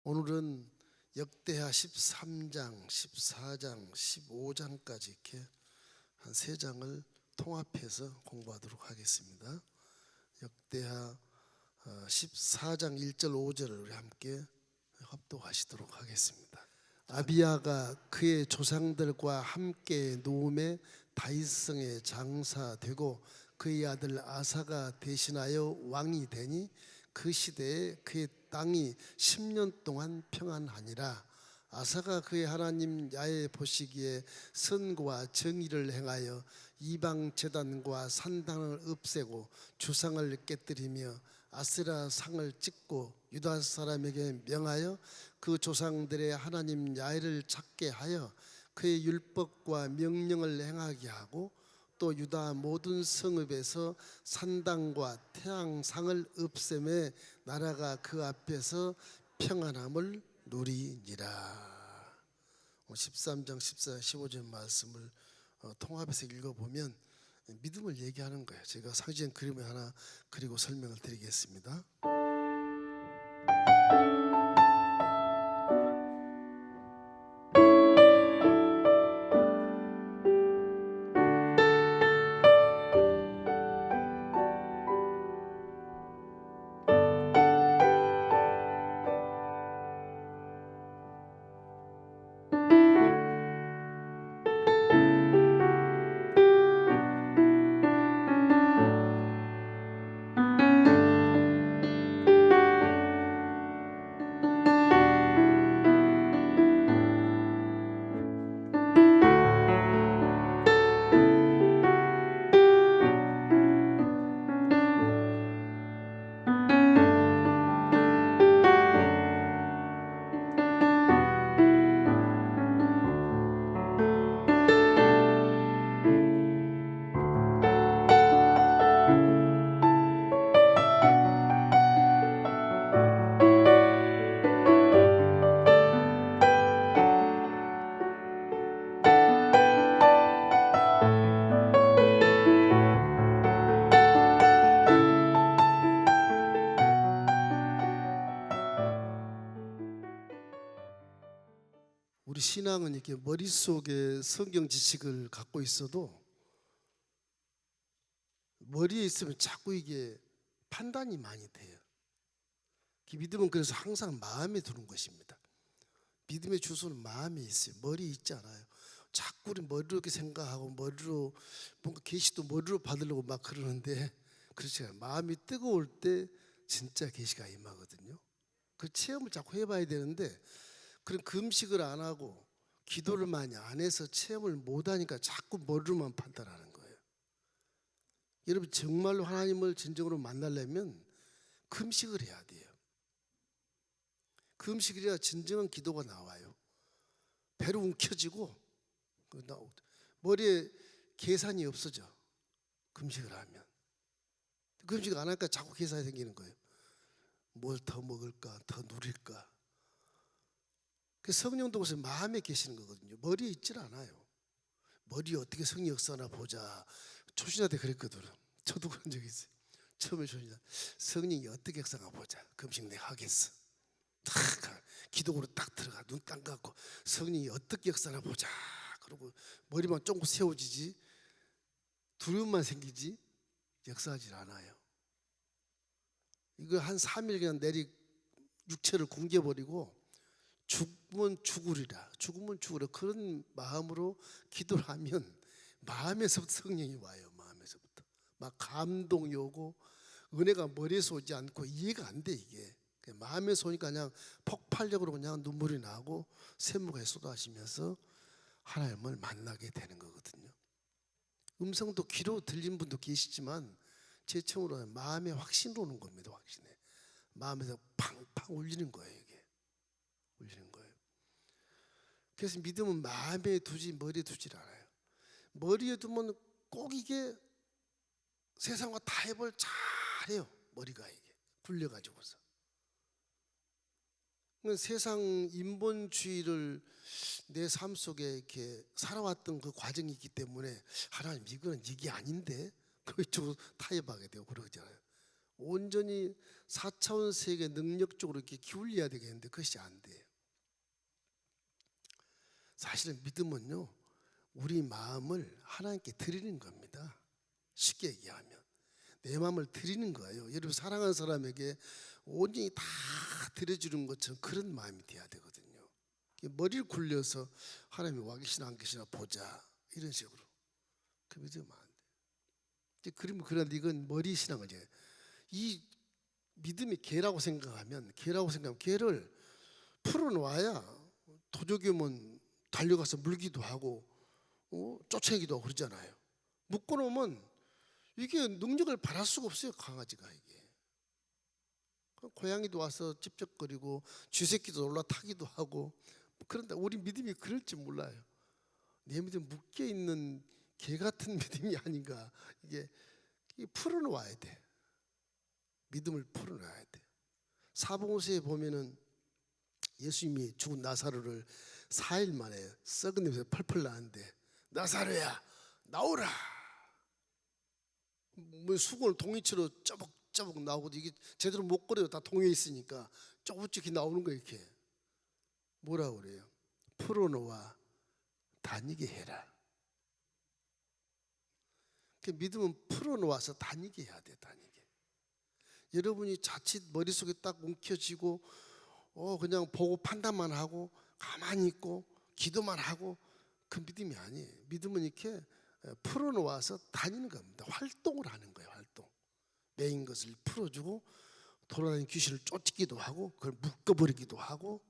오늘은 역대하 13장, 14장, 15장까지 이렇게 한 3장을 통합해서 공부하도록 하겠습니다. 역대하 14장 1절 5절을 우리 함께 합독하시도록 하겠습니다. 아비야가 그의 조상들과 함께 노음에 다윗성에 장사되고 그의 아들 아사가 대신하여 왕이 되니 그 시대에 그의 땅이 10년 동안 평안하니라. 아사가 그의 하나님 야훼 보시기에 선과 정의를 행하여 이방 제단과 산당을 없애고 주상을 깨뜨리며 아세라 상을 찍고 유다 사람에게 명하여 그 조상들의 하나님 야훼를 찾게 하여 그의 율법과 명령을 행하게 하고 또 유다 모든 성읍에서 산당과 태양상을 없애매 나라가 그 앞에서 평안함을 누리니라. 13장 14, 15절 말씀을 통합해서 읽어보면 믿음을 얘기하는 거예요. 제가 상징 그림을 하나 그리고 설명을 드리겠습니다. 우리 신앙은 이렇게 머릿속에 성경 지식을 갖고 있어도 머리에 있으면 자꾸 이게 판단이 많이 돼요. 믿음은 그래서 항상 마음에 두는 것입니다. 믿음의 주소는 마음에 있어요. 머리에 있지 않아요. 자꾸 우리 머리로 이렇게 생각하고 머리로 뭔가 계시도 머리로 받으려고 막 그러는데 그렇지 않아요. 마음이 뜨거울 때 진짜 계시가 임하거든요. 그 체험을 자꾸 해봐야 되는데 그런 금식을 안 하고 기도를 많이 안 해서 체험을 못 하니까 자꾸 머리로만 판단하는 거예요. 여러분 정말로 하나님을 진정으로 만나려면 금식을 해야 돼요. 금식을 해야 진정한 기도가 나와요. 배로 움켜쥐고 머리에 계산이 없어져. 금식을 하면. 금식을 안 하니까 자꾸 계산이 생기는 거예요. 뭘 더 먹을까, 더 누릴까. 성령도 그것을 마음에 계시는 거거든요. 머리에 있질 않아요. 머리에 어떻게 성령 역사나 보자. 초신자 때 그랬거든. 저도 그런 적이 있어요. 처음에 초신자 성령이 어떻게 역사나 보자. 금식 내가 하겠어. 딱 기도로 딱 들어가 눈 딱 감고 성령이 어떻게 역사나 보자. 그러고 머리만 조금 세워지지 두려움만 생기지 역사하지 않아요. 이거 한 3일 그냥 내리 육체를 굶겨버리고 죽으면 죽으리라. 죽으면 죽으리라. 그런 마음으로 기도를 하면 마음에서부터 성령이 와요. 마음에서부터 막 감동이 오고 은혜가 머리에서 오지 않고 이해가 안 돼. 이게 마음에서 오니까 그냥 폭발적으로 그냥 눈물이 나고 샘물이 쏟아지면서 하나님을 만나게 되는 거거든요. 음성도 귀로 들린 분도 계시지만 제 처음으로 마음에 확신으로 오는 겁니다. 확신에 마음에서 팡팡 울리는 거예요. 이게 울리는 거예요. 그래서 믿음은 마음에 두지 머리에 두질 않아요. 머리에 두면 꼭 이게 세상과 타협을 잘해요. 머리가 이게 굴려가지고서. 세상 인본주의를 내 삶 속에 이렇게 살아왔던 그 과정이 있기 때문에 하나님 이거는 이게 아닌데 그쪽으로 타협하게 되고 그러잖아요. 온전히 4차원 세계 능력적으로 이렇게 기울여야 되겠는데 그것이 안 돼요. 사실은 믿음은요, 우리 마음을 하나님께 드리는 겁니다. 쉽게 얘기하면 내 마음을 드리는 거예요. 여러분 사랑하는 사람에게 온전히 다 드려주는 것처럼 그런 마음이 돼야 되거든요. 머리를 굴려서 하나님이 와 계시나 안 계시나 보자 이런 식으로. 그 믿으면 안 돼. 그러면 이건 머리 신앙이죠. 이 믿음이 개라고 생각하면 개를 풀어놓아야 도적이면 달려가서 물기도 하고 쫓아내기도 하고 그러잖아요. 묶어놓으면 이게 능력을 발할 수가 없어요. 강아지가 이게. 고양이도 와서 찝쩍거리고 쥐새끼도 올라타기도 하고. 그런데 우리 믿음이 그럴지 몰라요. 내 믿음 묶여있는 개 같은 믿음이 아닌가. 이게 풀어놓아야 돼. 믿음을 풀어놔야 돼. 사복음서에 보면은 예수님이 죽은 나사로를 4일 만에 썩은 냄새 펄펄 나는데 나사로야 나오라. 뭐 수건을 동이처럼 짜벅짜벅 나오고 이게 제대로 못 걸어요. 다 동해 있으니까 쪼글쪼글 나오는 거 이렇게. 뭐라고 그래요? 풀어놓아 다니게 해라. 믿음은 풀어놓아서 다니게 해야 돼. 다니게. 여러분이 자칫 머릿속에 딱 움켜쥐고 그냥 보고 판단만 하고 가만히 있고 기도만 하고 그 믿음이 아니에요. 믿음은 이렇게 풀어놓아서 다니는 겁니다. 활동을 하는 거예요. 활동. 매인 것을 풀어주고 돌아다니는 귀신을 쫓기도 하고 그걸 묶어버리기도 하고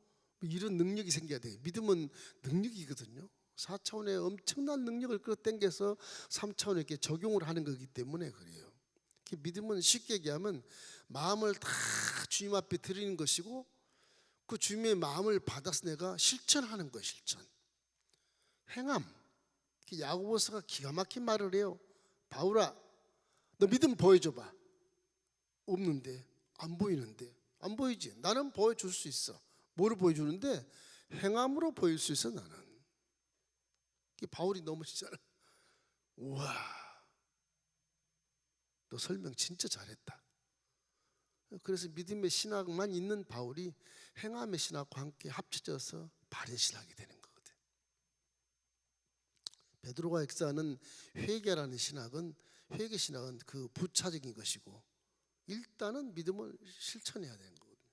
이런 능력이 생겨야 돼요. 믿음은 능력이거든요. 4차원의 엄청난 능력을 끌어당겨서 3차원에 이렇게 적용을 하는 거기 때문에 그래요. 믿음은 쉽게 얘기하면 마음을 다 주님 앞에 드리는 것이고 그 주님의 마음을 받아서 내가 실천하는 거예요. 실천. 행함. 야고보서가 기가 막힌 말을 해요. 바울아, 너 믿음 보여줘봐. 없는데, 안 보이는데. 안 보이지? 나는 보여줄 수 있어. 뭐를 보여주는데? 행함으로 보일 수 있어 나는. 바울이 넘어지잖아. 우와, 너 설명 진짜 잘했다. 그래서 믿음의 신학만 있는 바울이 행함의 신학과 함께 합쳐져서 바른 신학이 되는 거거든. 베드로가 역사하는 회개라는 신학은 회개 신학은 그 부차적인 것이고 일단은 믿음을 실천해야 되는 거거든요.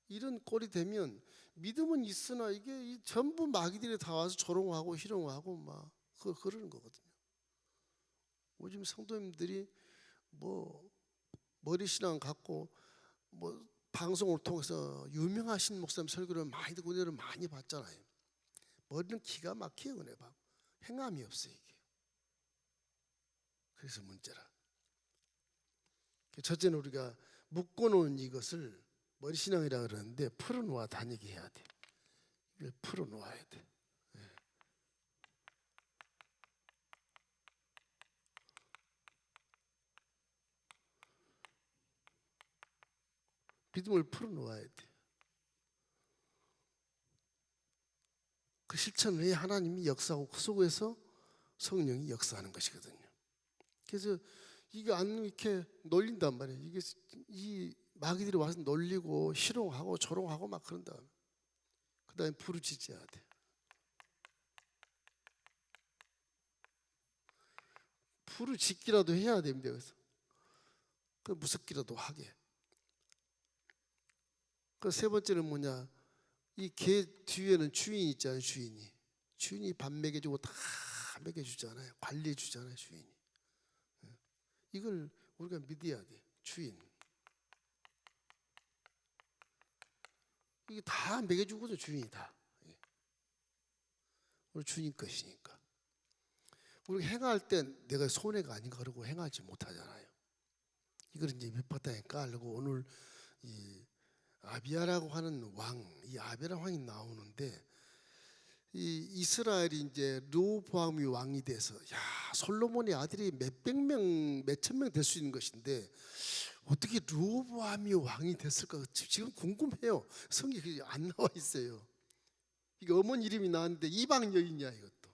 이런 꼴이 되면 믿음은 있으나 이게 전부 마귀들이 다 와서 조롱하고 희롱하고 막 그러는 거거든요. 요즘 성도님들이 뭐 머리 신앙 갖고 뭐 방송을 통해서 유명하신 목사님 설교를 많이 듣고 은혜를 많이 받잖아요. 머리는 기가 막혀요. 은혜 받고 행함이 없어요 이게. 그래서 문제라. 첫째는 우리가 묶어놓은 이것을 머리 신앙이라 그러는데 풀어놓아 다니게 해야 돼. 이걸 풀어놓아야 돼. 믿음을 풀어놓아야 돼. 그 실천을 해야 하나님이 역사하고 그 속에서 성령이 역사하는 것이거든요. 그래서 이게 안 이렇게 놀린단 말이에요. 이게 이 마귀들이 와서 놀리고 희롱하고 조롱하고 막 그런 다음에 그 다음에 부르짖어야 돼. 부르짖기라도 해야 됩니다. 그래서 그 무섭기라도 하게. 그 세 번째는 뭐냐? 이 개 뒤에는 주인이 있잖아요. 주인이 밥 먹여주고 다 먹여주잖아요. 관리해주잖아요. 주인이. 이걸 우리가 믿어야 돼. 주인. 이게 다 먹여주거든요. 주인이 다. 우리 주인 것이니까. 우리가 행할 때 내가 손해가 아닌가 그러고 행하지 못하잖아요. 이걸 이제 밑바닥에 깔고 오늘 이 아비야라고 하는 왕, 이 아비야 왕이 나오는데 이 이스라엘이 이제 르호보암이 왕이 돼서 솔로몬의 아들이 몇백 명, 몇천 명 될 수 있는 것인데 어떻게 르호보암이 왕이 됐을까 지금 궁금해요. 성경에 안 나와 있어요. 이게 어머니 이름이 나왔는데 이방 여인이야 이것도.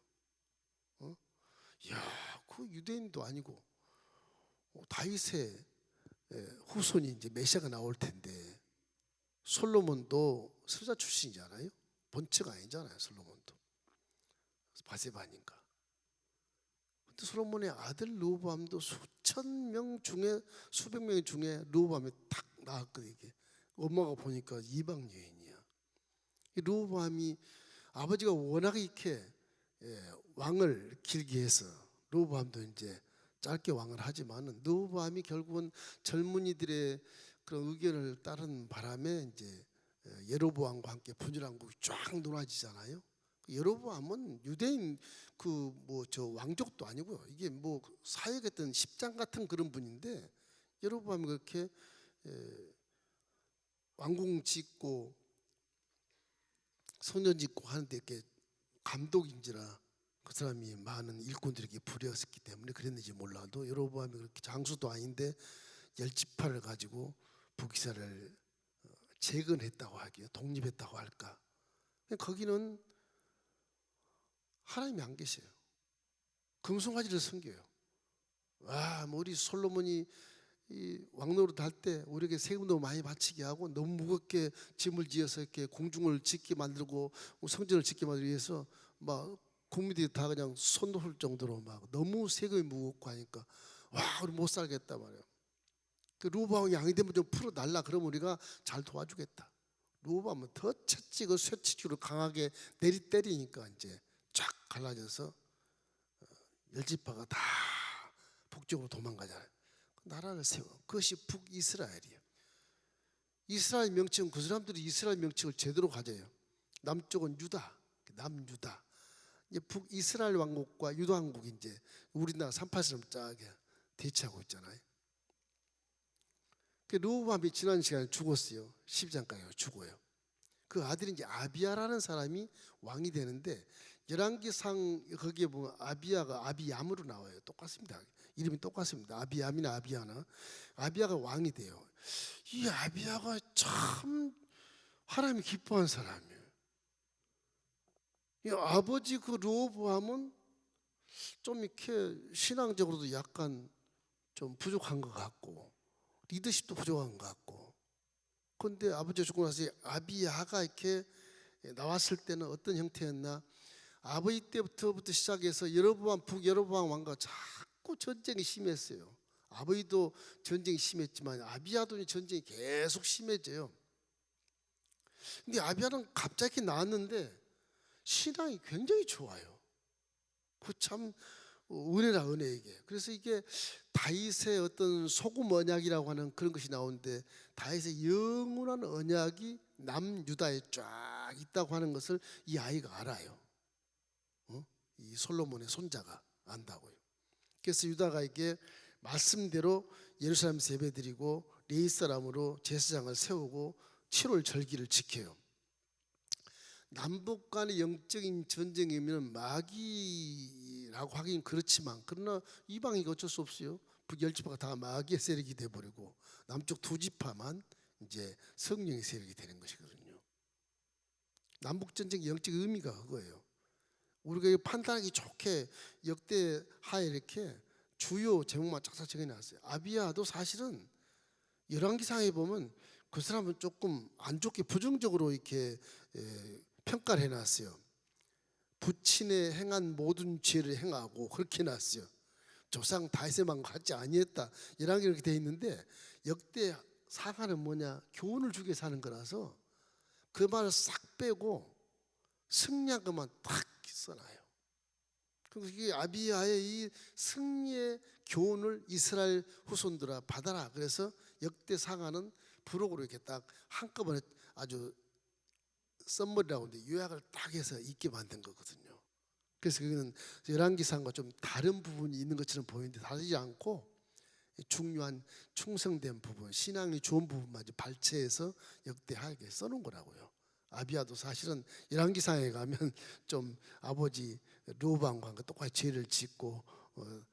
그 유대인도 아니고 다윗의 후손이 이제 메시아가 나올 텐데 솔로몬도 선지자 출신이잖아요. 본처가 아니잖아요. 솔로몬도 바세바니까. 근데 솔로몬의 아들 르호보암도 수천 명 중에 수백 명 중에 르호보암이 딱 나왔거든요. 이게 엄마가 보니까 이방 여인이야. 이 르호보암이 아버지가 워낙 이렇게 왕을 길게 해서 르호보암도 이제 짧게 왕을 하지만은 르호보암이 결국은 젊은이들의 그런 의견을 따른 바람에 이제 예로보암과 함께 분열왕국이 쫙 무너지잖아요. 예로보암은 유대인 그 뭐 저 왕족도 아니고요. 이게 뭐 사역했던 십장 같은 그런 분인데 예로보암이 그렇게 왕궁 짓고 성전 짓고 하는데 이렇게 감독인지라 그 사람이 많은 일꾼들에게 불렸었기 때문에 그랬는지 몰라도 예로보암이 그렇게 장수도 아닌데 열지파를 가지고 북이스라엘을 재건했다고 하기요, 독립했다고 할까. 거기는 하나님이 안 계셔요. 금송아지를 섬겨요. 뭐 우리 솔로몬이 이 왕노릇 할 때 우리에게 세금도 많이 바치게 하고 너무 무겁게 짐을 지어서 이렇게 공중을 짓게 만들고 성전을 짓게 만들기 위해서 막 국민들이 다 그냥 손 놓을 정도로 막 너무 세금이 무겁고 하니까 우리 못 살겠다 말이에요. 그 르호보암이 양이 되면 좀 풀어 달라 그러면 우리가 잘 도와주겠다. 르호보암은 더 채찍을 쇠치기로 강하게 때리니까 이제 쫙 갈라져서 열지파가 다 북쪽으로 도망가잖아요. 나라를 세워. 그것이 북이스라엘이에요. 이스라엘 명칭은 그 사람들이 이스라엘 명칭을 제대로 가져요. 남쪽은 유다, 남유다. 이제 북이스라엘 왕국과 유다 왕국이 이제 우리나라 38선을 짜게 대치하고 있잖아요. 그 르호보암이 지난 시간에 죽었어요. 12장까지 죽어요. 그 아들이 이제 아비야라는 사람이 왕이 되는데 열왕기상 거기에 보면 아비야가 아비얌으로 나와요. 똑같습니다. 이름이 똑같습니다. 아비얌이나 아비야나. 아비야가 왕이 돼요. 이 아비야가 참 하나님이 기뻐한 사람이에요. 이 아버지 그 르호보암은 좀 이렇게 신앙적으로도 약간 좀 부족한 것 같고 리더십도 부족한 것 같고. 그런데 아버지가 죽고 나서 아비야가 이렇게 나왔을 때는 어떤 형태였나? 아버지 때부터 시작해서 여로보암 북여로보암 왕과 자꾸 전쟁이 심했어요. 아버지도 전쟁이 심했지만 아비야도 전쟁이 계속 심해져요. 근데 아비야는 갑자기 나왔는데 신앙이 굉장히 좋아요. 그 참 은혜라 은혜 이게. 그래서 이게 다윗의 어떤 소금 언약이라고 하는 그런 것이 나오는데 다윗의 영원한 언약이 남유다에 쫙 있다고 하는 것을 이 아이가 알아요. 이 솔로몬의 손자가 안다고요. 그래서 유다가 이게 말씀대로 예루살렘에서 예배드리고 레위 사람으로 제사장을 세우고 7월 절기를 지켜요. 남북 간의 영적인 전쟁이면 마귀라고 하긴 그렇지만 그러나 이방이 어쩔 수 없어요. 북열지파가 다 마귀의 세력이 돼버리고 남쪽 두 지파만 이제 성령의 세력이 되는 것이거든요. 남북 전쟁의 영적 의미가 그거예요. 우리가 판단하기 좋게 역대 하에 이렇게 주요 제목만 쫙쫙 적어놨어요. 아비야도 사실은 열왕기상에 보면 그 사람은 조금 안 좋게 부정적으로 이렇게 평가를 해놨어요. 부친의 행한 모든 죄를 행하고 그렇게 해놨어요. 조상 다윗의 마음과 같지 아니했다. 열왕기 이렇게 돼 있는데 역대 사가는 뭐냐? 교훈을 주게 사는 거라서 그 말을 싹 빼고 승리한 것만 딱 써놔요. 그래서 이게 아비야의 이 승리의 교훈을 이스라엘 후손들아 받아라. 그래서 역대 상하는 부록으로 이렇게 딱 한꺼번에 아주 썸머리라고 하는데 요약을 딱 해서 읽게 만든 거거든요. 그래서 여기는 열왕기상과 좀 다른 부분이 있는 것처럼 보이는데 다르지 않고 중요한 충성된 부분, 신앙이 좋은 부분만 발췌해서 역대하게 써놓은 거라고요. 아비야도 사실은 열왕기상에 가면 좀 아버지 르호보암과 똑같이 죄를 짓고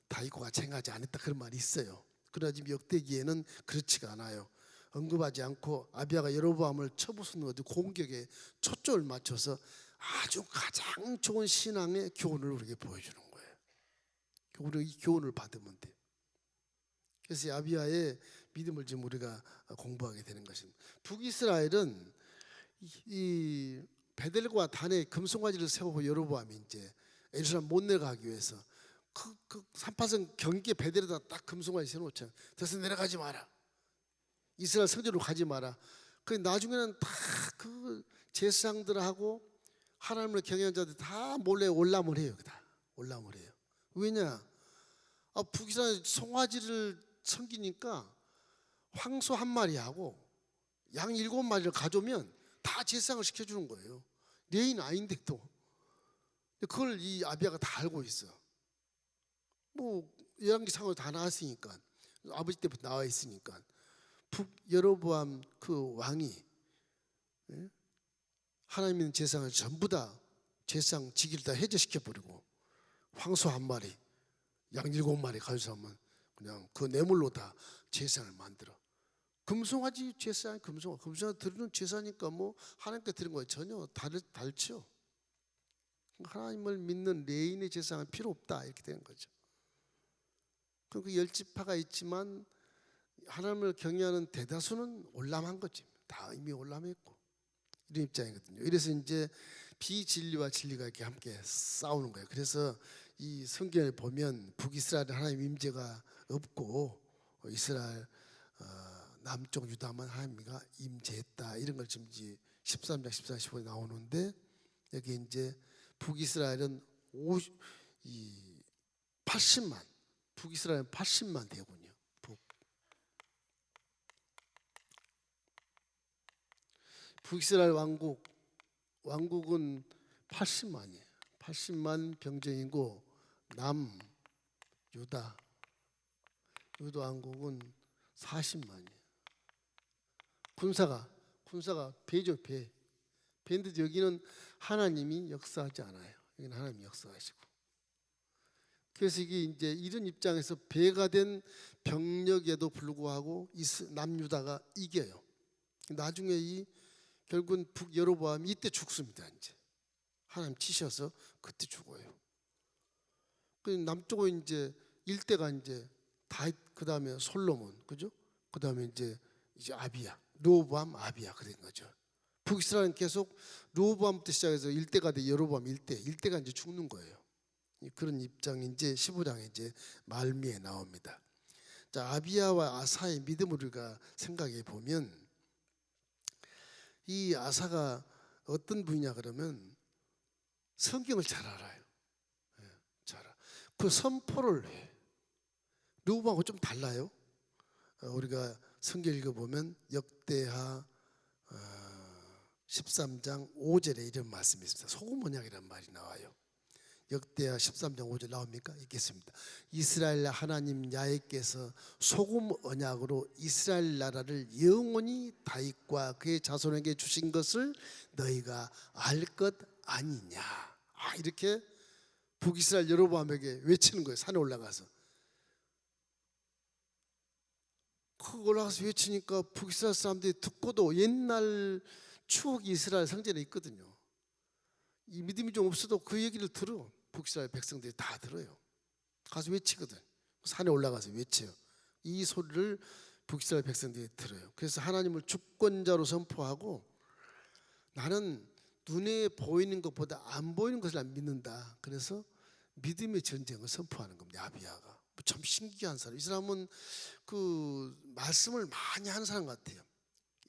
다윗과 같이 행하지 않았다 그런 말이 있어요. 그러나 지금 역대기에는 그렇지가 않아요. 언급하지 않고 아비야가 여로보암을 쳐부수는 어디 공격에 초점을 맞춰서 아주 가장 좋은 신앙의 교훈을 우리에게 보여주는 거예요. 우리 이 교훈을 받으면 돼. 그래서 아비야의 믿음을 지금 우리가 공부하게 되는 것입니다. 북이스라엘은 이 베델과 단에 금송아지를 세우고 여로보암이 이제 예루살렘 못 내려가기 위해서 그 산파선 경계 베델에다 딱 금송아지 세워놓잖아요. 그래서 내려가지 마라. 이스라엘 성전으로 가지 마라. 그 나중에는 다 그 제사장들하고 하나님을 경외하는 자들 다 몰래 올람을 해요. 다 올람을 해요. 왜냐? 북이스라엘 송아지를 섬기니까 황소 한 마리하고 양 7마리를 가져오면 다 제사장을 시켜주는 거예요. 레인 아닌데도. 그걸 이 아비야가 다 알고 있어. 뭐 열왕기상으로 다 나왔으니까, 아버지 때부터 나와 있으니까. 북여로보암 그 왕이 하나님 있는 제사장을 전부 다 제사장 직위를 다 해제시켜 버리고 황소 한 마리, 양 7마리 가져오면 그냥 그 뇌물로 다 제사장을 만들어. 금송아지 제사장, 금송아지 드리는 제사니까 뭐 하나님께 드린 거에 전혀 다르죠. 하나님을 믿는 레인의 제사장은 필요 없다 이렇게 되는 거죠. 그 10지파가 있지만 하나님을 경외하는 대다수는 올람한 거지. 다 이미 올람했고 이런 입장이거든요. 이래서 이제 비진리와 진리가 이렇게 함께 싸우는 거예요. 그래서 이 성경을 보면 북이스라엘 하나님 임재가 없고 이스라엘 남쪽 유다만 하나님과 임재했다 이런 걸 지금 13장 14, 15에 나오는데 여기 이제 북이스라엘은 80만 북이스라엘은 80만 대군이요. 북이스라엘 왕국은 80만이에요. 80만 병정이고 남유다 왕국은 40만이에요. 군사가 배죠. 배인데 여기는 하나님이 역사하지 않아요. 여기는 하나님이 역사하시고. 그래서 이게 이제 이런 입장에서 배가 된 병력에도 불구하고 남유다가 이겨요. 나중에 결국은 북여로보암이 이때 죽습니다. 이제 하나님 치셔서 그때 죽어요. 그 남쪽은 이제 일대가 이제 다윗, 그 다음에 솔로몬, 그죠? 그 다음에 이제 아비야, 르호보암, 아비야 그런 거죠. 북이스라엘은 계속 르호보암부터 시작해서 일대가 돼 여로보암 일대가 이제 죽는 거예요. 그런 입장이 이제 15장에 이제 말미에 나옵니다. 자, 아비야와 아사의 믿음을 우리가 생각해 보면 이 아사가 어떤 분이냐 그러면 성경을 잘 알아요. 잘 알아. 그 선포를 해. 르호보암하고 좀 달라요. 우리가 성경 읽어보면 역대하 13장 5절에 이런 말씀이 있습니다. 소금 언약이라는 말이 나와요. 역대하 13장 5절 나옵니까? 읽겠습니다. 이스라엘 하나님 야훼께서 소금 언약으로 이스라엘 나라를 영원히 다윗과 그의 자손에게 주신 것을 너희가 알 것 아니냐. 이렇게 북이스라엘 여로보암에게 외치는 거예요. 산에 올라가서. 그 올라가서 외치니까 북이스라엘 사람들이 듣고도 옛날 추억이 이스라엘 성전에 있거든요. 이 믿음이 좀 없어도 그 얘기를 들어. 북이스라엘 백성들이 다 들어요. 가서 외치거든. 산에 올라가서 외쳐요. 이 소리를 북이스라엘 백성들이 들어요. 그래서 하나님을 주권자로 선포하고 나는 눈에 보이는 것보다 안 보이는 것을 안 믿는다. 그래서 믿음의 전쟁을 선포하는 겁니다. 아비야가 참 신기한 사람. 이 사람은 그 말씀을 많이 하는 사람 같아요.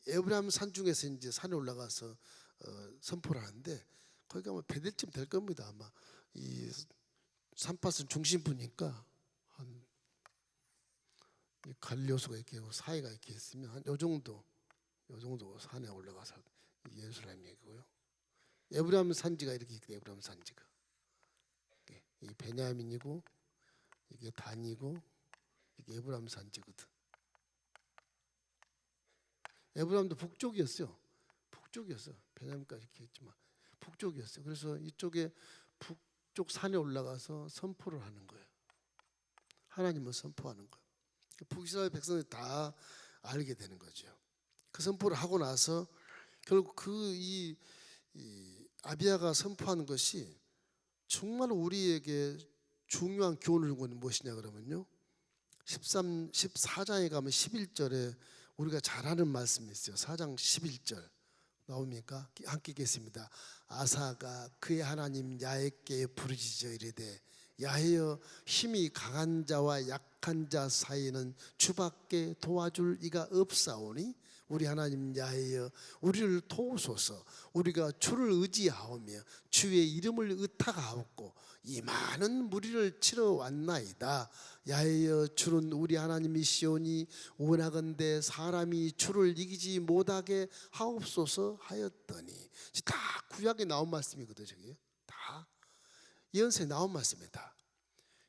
에브라임 산 중에서 이제 산에 올라가서 선포를 하는데 거기 가면 배들쯤 될 겁니다. 아마 이 산파선 중심부니까 한 갈려수가 이렇게 사이가 이렇게 있으면 한 요 정도 산에 올라가서 예루살렘이고요. 에브라임 산지가 이렇게 있거든요. 에브라임 산지가 이 베냐민이고 이게 단이고 이게 에브라임 산지거든. 에브라임도 북쪽이었어요. 베냐민까지 이렇게 있지만 북쪽이었어요. 그래서 이쪽에 북쪽 산에 올라가서 선포를 하는 거예요. 하나님을 선포하는 거예요. 북이스라엘 백성들이 다 알게 되는 거죠. 그 선포를 하고 나서 결국 이 아비야가 선포하는 것이 정말 우리에게 중요한 교훈을 주는 것은 무엇이냐 그러면요, 14장에 가면 11절에 우리가 잘 아는 말씀이 있어요. 4장 11절 나옵니까? 함께 읽겠습니다. 아사가 그의 하나님 야훼께 부르짖어 이르되 야훼여 힘이 강한 자와 약한 자 사이에는 주밖에 도와줄 이가 없사오니 우리 하나님 야훼여 우리를 도우소서. 우리가 주를 의지하오며 주의 이름을 의탁하옵고 이 많은 무리를 치러 왔나이다. 야훼여 주는 우리 하나님이시오니 원하건대 사람이 주를 이기지 못하게 하옵소서 하였더니 다 구약에 나온 말씀이거든요. 저게 다 예언서에 나온 말씀이다.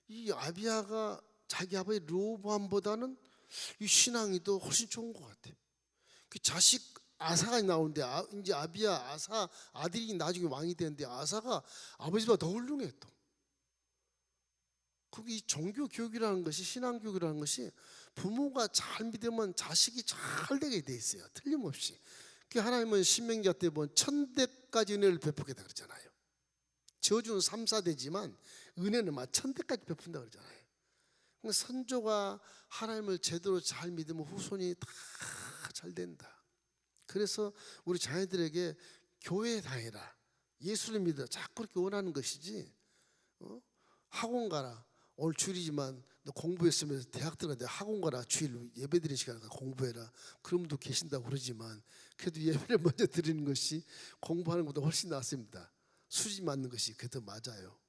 이 아비야가 자기 아버지 르호보암보다는 이 신앙이 더 훨씬 좋은 것 같아요. 그 자식 아사가 나오는데 이제 아비야 아사 아들이 나중에 왕이 되는데 아사가 아버지보다 더 훌륭해 또. 거기 종교 교육이라는 것이 신앙 교육이라는 것이 부모가 잘 믿으면 자식이 잘 되게 돼 있어요. 틀림없이. 그 하나님은 신명기가 때 보면 1000대까지 은혜를 베푸겠다 그러잖아요. 저주는 3, 4대지만 은혜는 막 1000대까지 베푼다 그러잖아요. 그러니까 선조가 하나님을 제대로 잘 믿으면 후손이 다 잘 된다. 그래서 우리 자녀들에게 교회에 다니라, 예수를 믿어 자꾸 그렇게 원하는 것이지 학원 가라. 오늘 주일이지만 너 공부했으면서 대학 들어가는데 학원 가라. 주일 예배 드리는 시간에 공부해라. 그런 분도 계신다고 그러지만 그래도 예배를 먼저 드리는 것이 공부하는 것보다 훨씬 낫습니다. 수지 맞는 것이 그래도 맞아요.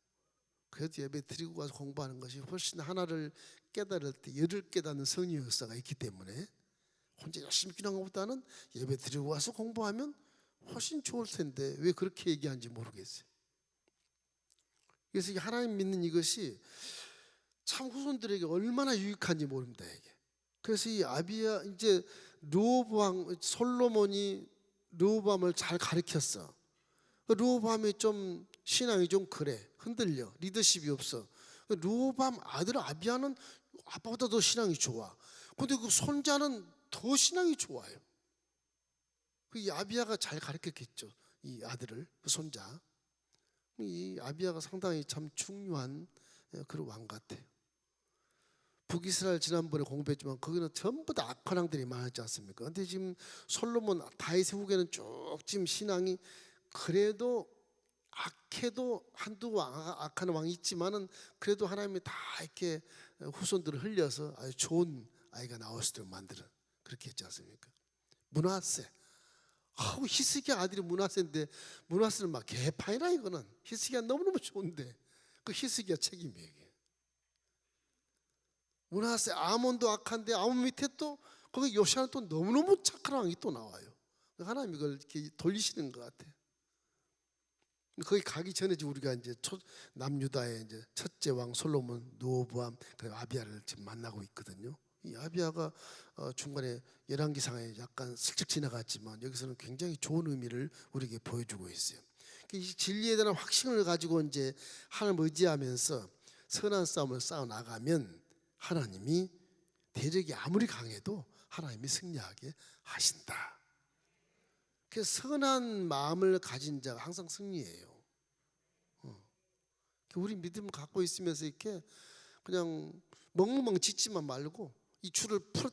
그래도 예배 드리고 가서 공부하는 것이 훨씬 하나를 깨달을 때 열을 깨닫는 성령의 역사가 있기 때문에 혼자 열심히 기도하는 것보다는 예배 드리고 와서 공부하면 훨씬 좋을 텐데 왜 그렇게 얘기하는지 모르겠어요. 그래서 하나님 믿는 이것이 참 후손들에게 얼마나 유익한지 모릅니다. 이게. 그래서 이 아비야 이제 르호보암 솔로몬이 르호보암을 잘 가르쳤어. 르호보암이 좀 신앙이 좀 그래 흔들려 리더십이 없어. 르호보암 아들 아비야는 아빠보다 더 신앙이 좋아. 근데 그 손자는 더 신앙이 좋아요. 이 아비야가 잘 가르쳤겠죠. 이 아들을 그 손자. 이 아비야가 상당히 참 중요한 그런 왕 같아요. 북이스라엘 지난번에 공부했지만 거기는 전부 다 악한 왕들이 많았지 않습니까? 근데 지금 솔로몬 다윗 후계는 쭉 지금 신앙이 그래도 악해도 한두 악한 왕이 있지만은 그래도 하나님이 다 이렇게 후손들을 흘려서 아주 좋은 아이가 나올 수 있도록 만드는 그렇게 했지 않습니까? 므낫세. 히스기야 아들이 므낫세인데 므낫세는 막 개판이라 이거는. 히스기야 너무너무 좋은데 그 히스기야 책임이에요. 므낫세 아몬도 악한데 아몬 밑에 또 거기 요시아는 또 너무너무 착한 왕이 또 나와요. 하나님 이걸 이렇게 돌리시는 것 같아요. 거기 가기 전에 우리가 이제 남유다의 이제 첫째 왕 솔로몬, 르호보암, 그리고 아비야를 지금 만나고 있거든요. 이 아비야가 중간에 열왕기상에 약간 슬쩍 지나갔지만 여기서는 굉장히 좋은 의미를 우리에게 보여주고 있어요. 이 진리에 대한 확신을 가지고 이제 하나님을 의지하면서 선한 싸움을 싸워 나가면 하나님이 대적이 아무리 강해도 하나님이 승리하게 하신다. 그래서 선한 마음을 가진 자가 항상 승리해요. 우리 믿음 갖고 있으면서 이렇게 그냥 멍멍 짖지만 말고 이 줄을 풀어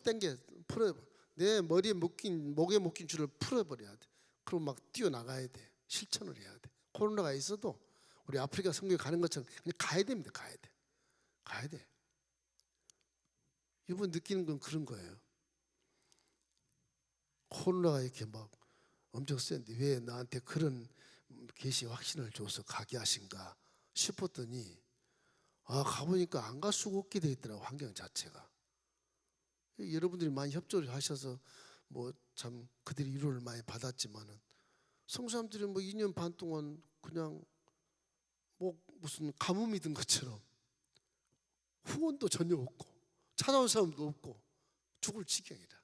내 머리에 목에 묶인 줄을 풀어버려야 돼. 그럼 막 뛰어나가야 돼. 실천을 해야 돼. 코로나가 있어도 우리 아프리카 선교에 가는 것처럼 그냥 가야 됩니다. 가야 돼. 이번 느끼는 건 그런 거예요. 코로나가 이렇게 막 엄청 센데 왜 나한테 그런 계시 확신을 줘서 가게 하신가 싶었더니 가보니까 안 갈 수가 없게 돼 있더라고. 환경 자체가. 여러분들이 많이 협조를 하셔서 뭐 참 그들이 위로를 많이 받았지만은 성사람들이 뭐 2년 반 동안 그냥 뭐 무슨 가뭄이 든 것처럼 후원도 전혀 없고 찾아온 사람도 없고 죽을 지경이라.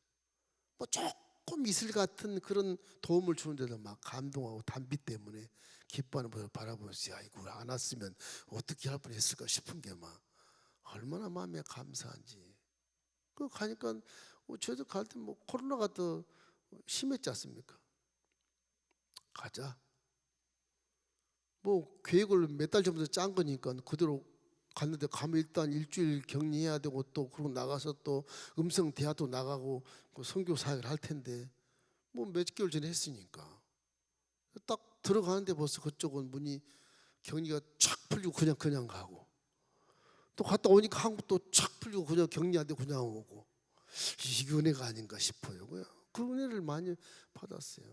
뭐 조금 이슬 같은 그런 도움을 주는데도 막 감동하고 단비 때문에 기뻐하는 것을 바라보면서 야 이거 안 왔으면 어떻게 할 뻔했을까 싶은 게 막 얼마나 마음에 감사한지. 그 가니까 저도 갈 때 뭐 코로나가 더 심했지 않습니까? 가자. 뭐 계획을 몇 달 전부터 짠 거니까 그대로 갔는데 가면 일단 일주일 격리해야 되고 또 그러고 나가서 또 음성 대화도 나가고 그 선교 사역을 할 텐데 뭐 몇 개월 전에 했으니까 딱 들어가는데 벌써 그쪽은 문이 격리가 쫙 풀리고 그냥 가고 또 갔다 오니까 한국도 쫙 풀리고 그냥 격리한데 그냥 오고 이게 은혜가 아닌가 싶어요. 그 은혜를 많이 받았어요.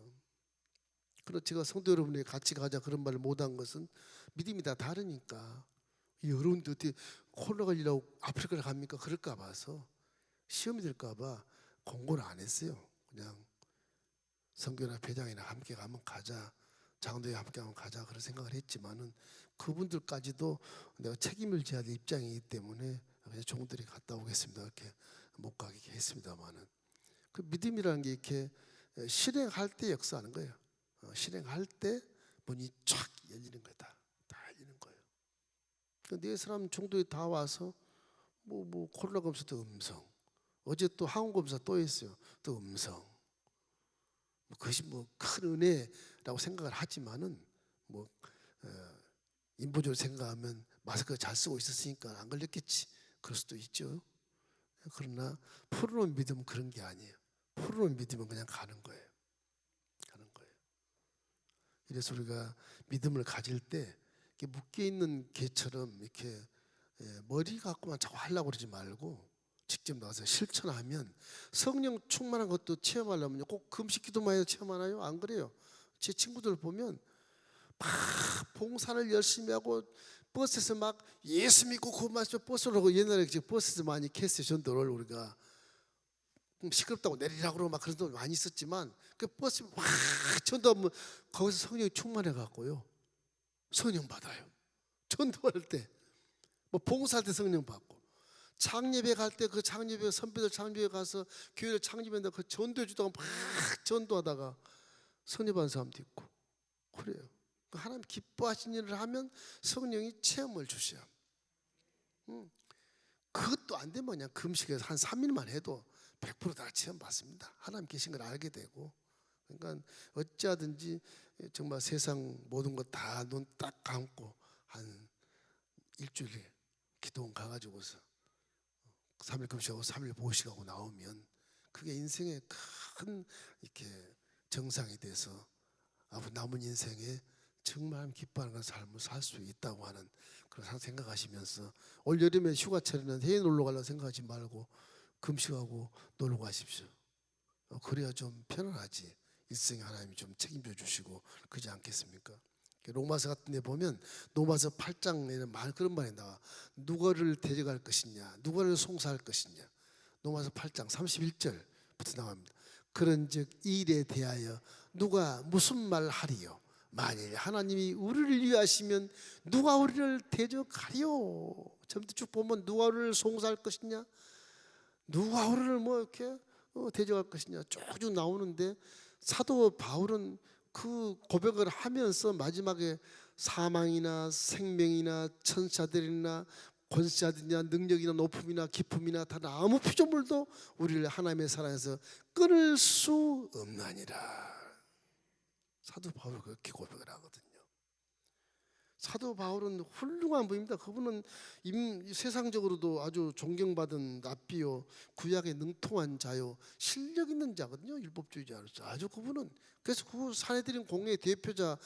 그래서 제가 성도 여러분이 같이 가자 그런 말을 못한 것은 믿음이 다 다르니까 여러분들 어떻게 코로나 걸리라고 아프리카를 갑니까? 그럴까 봐서 시험이 될까 봐 공고를 안 했어요. 그냥 선교나 배장이나 함께 가면 가자, 장로에 함께 가면 가자 그런 생각을 했지만은 그분들까지도 내가 책임을 져야 될 입장이기 때문에 그냥 종들이 갔다 오겠습니다 이렇게 못 가게 했습니다만은 그 믿음이라는 게 이렇게 실행할 때 역사하는 거예요. 실행할 때 문이 쫙 열리는 거다. 다 열리는 거예요. 네 사람 종도에 다 와서 뭐 코로나 검사도 음성. 어제 또 항원 검사 또 했어요. 또 음성. 그것이 뭐 큰 은혜라고 생각을 하지만은 뭐 인본적으로 생각하면 마스크 잘 쓰고 있었으니까 안 걸렸겠지. 그럴 수도 있죠. 그러나 푸르른 믿음은 그런 게 아니에요. 푸르른 믿음은 그냥 가는 거예요. 가는 거예요. 이래서 우리가 믿음을 가질 때 이렇게 묶여 있는 개처럼 이렇게 머리 갖고만 자꾸 하려고 그러지 말고 직접 나가서 실천하면 성령 충만한 것도 체험하려면 꼭 금식 기도만 해도 체험하나요? 안 그래요. 제 친구들 보면 막 봉사를 열심히 하고 버스에서 막 예수 믿고 구원받으시오 버스로 하고 옛날에 버스에서 많이 캐스트 전도를 우리가 시끄럽다고 내리라고 그러고 막 그런 돈 많이 있었지만 그 버스 막 전도하면 거기서 성령이 충만해 갖고요 성령 받아요. 전도할 때 뭐 봉사할 때 성령 받고 창립회 갈 때 그 창립회 선배들 창립회 가서 교회를 창립했는데 그 전도해 주다가 막 전도하다가 성령 받은 사람도 있고 그래요. 하나님 기뻐하신 일을 하면 성령이 체험을 주셔요. 그것도 안 되면 그냥 금식에서 한 3일만 해도 100%다 체험 받습니다. 하나님 계신 걸 알게 되고 그러니까 어찌하든지 정말 세상 모든 것 다 눈 딱 감고 한 일주일에 기도원 가가지고서 3일 금식하고 3일 보식하고 나오면 그게 인생의 큰 이렇게 정상이 돼서 남은 인생에 정말 기뻐하는 삶을 살 수 있다고 하는 그런 생각하시면서 올 여름에 휴가철에는 해외 놀러 가려고 생각하지 말고 금식하고 놀러 가십시오. 그래야 좀 편안하지. 일생에 하나님이 좀 책임져 주시고 그러지 않겠습니까? 로마서 같은 데 보면 로마서 8장에는 그런 말이 나와. 누구를 대적할 것이냐 누구를 송사할 것이냐 로마서 8장 31절부터 나옵니다. 그런즉 이 일에 대하여 누가 무슨 말 하리요? 만일 하나님이 우리를 위하시면 누가 우리를 대적하리요? 처음부터 쭉 보면 누가 우리를 송사할 것이냐 누가 우리를 뭐 이렇게 대적할 것이냐 쭉쭉 나오는데 사도 바울은 그 고백을 하면서 마지막에 사망이나 생명이나 천사들이나 권세자들이나 능력이나 높음이나 기쁨이나 다른 아무 피조물도 우리를 하나님의 사랑에서 끊을 수 없나니라. 사도 바울은 그렇게 고백을 하거든요. 사도 바울은 훌륭한 분입니다. 그분은 세상적으로도 아주 존경받은 랍비요 구약에 능통한 자요 실력 있는 자거든요. 율법주의자로서 아주 그분은 그래서 그 사내들인 공회의 대표자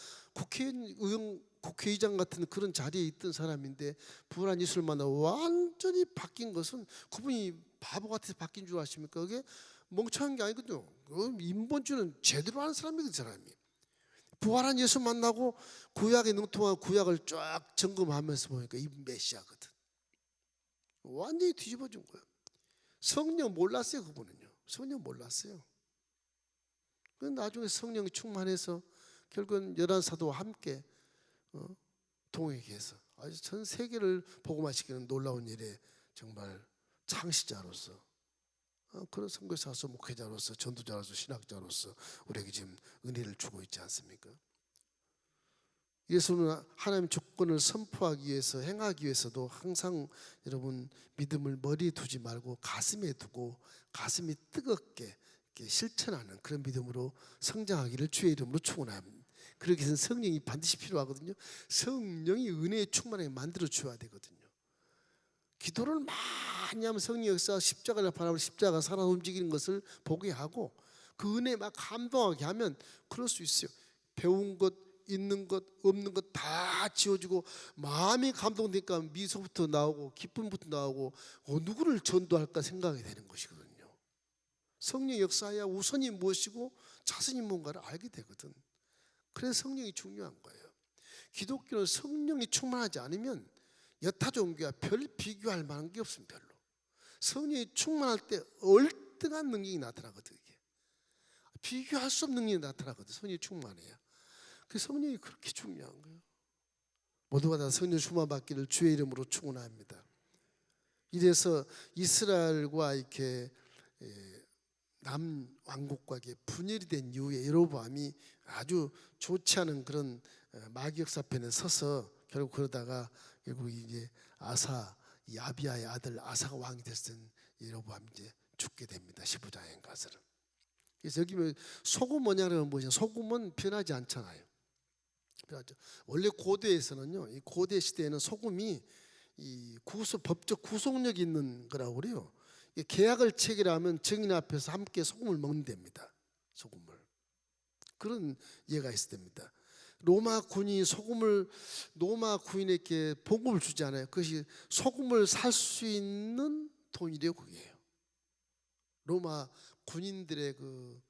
국회의장 같은 그런 자리에 있던 사람인데 부활한 예수를 만나 완전히 바뀐 것은 그분이 바보 같아서 바뀐 줄 아십니까? 그게 멍청한 게 아니거든요. 인본주의는 제대로 하는 사람이거든요. 사람이 부활한 예수 만나고 구약에 능통한 구약을 쫙 점검하면서 보니까 이 메시아거든. 완전히 뒤집어진 거예요. 성령 몰랐어요. 그분은요. 성령 몰랐어요. 나중에 성령이 충만해서 결국은 11사도와 함께 동행해서 아주 전 세계를 복음화시키는 놀라운 일에 정말 창시자로서 그런 선교사로서 목회자로서 전도자로서 신학자로서 우리에게 지금 은혜를 주고 있지 않습니까? 예수는 하나님의 주권을 선포하기 위해서 행하기 위해서도 항상 여러분 믿음을 머리에 두지 말고 가슴에 두고 가슴이 뜨겁게 실천하는 그런 믿음으로 성장하기를 주의 이름으로 축원합니다. 그러기 위해서는 성령이 반드시 필요하거든요. 성령이 은혜의 충만하게 만들어 줘야 되거든요. 기도를 많이 하면 성령 역사, 십자가를 바라보고 십자가 살아 움직이는 것을 보게 하고 그 은혜에 막 감동하게 하면 그럴 수 있어요. 배운 것, 있는 것, 없는 것 다 지워지고 마음이 감동되니까 미소부터 나오고 기쁨부터 나오고 누구를 전도할까 생각이 되는 것이거든요. 성령 역사야 우선이 무엇이고 자선이 뭔가를 알게 되거든. 그래서 성령이 중요한 거예요. 기독교는 성령이 충만하지 않으면 여타 종교와 별 비교할 만한 게 없습니다. 별로. 성령이 충만할 때 얼등한 능력이 나타나거든요. 비교할 수 없는 능력이 나타나거든요. 성령이 충만해야. 그 성령이 그렇게 중요한 거예요. 모두가 다 성령 충만 받기를 주의 이름으로 축원합니다. 이래서 이스라엘과 이렇게 남왕국과 분열이 된 이후에 여로보암이 아주 좋지 않은 그런 마귀역사편에 서서 결국 그러다가 결국 이제 아사, 이 아비야의 아들 아사가 왕이 됐을 때 여로보암이 이제 죽게 됩니다. 15장에 가서는. 그래서 여기 소금 뭐냐는 뭐냐? 소금은 변하지 않잖아요. 원래 고대에서는요, 이 고대 시대에는 소금이 이 법적 구속력이 있는 거라고 그래요. 계약을 체결하면 증인 앞에서 함께 소금을 먹는답니다. 소금을. 그런 예가 있습니다. 로마 군이 로마 군인에게 봉급을 주잖아요. 그것이 소금을 살 수 있는 돈이래요. 그게요. 로마 군인들의 그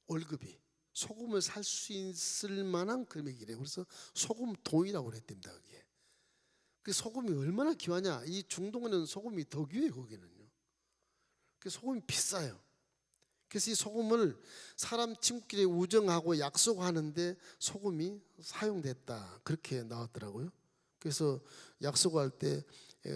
월급이 소금을 살 수 있을 만한 금액이래요. 그래서 소금 돈이라고 그랬답니다. 그게. 그 소금이 얼마나 귀하냐? 이 중동에는 소금이 더 귀해요. 거기는요. 그 소금이 비싸요. 그래서 이 소금을 사람 친구끼리 우정하고 약속하는데 소금이 사용됐다. 그렇게 나왔더라고요. 그래서 약속할 때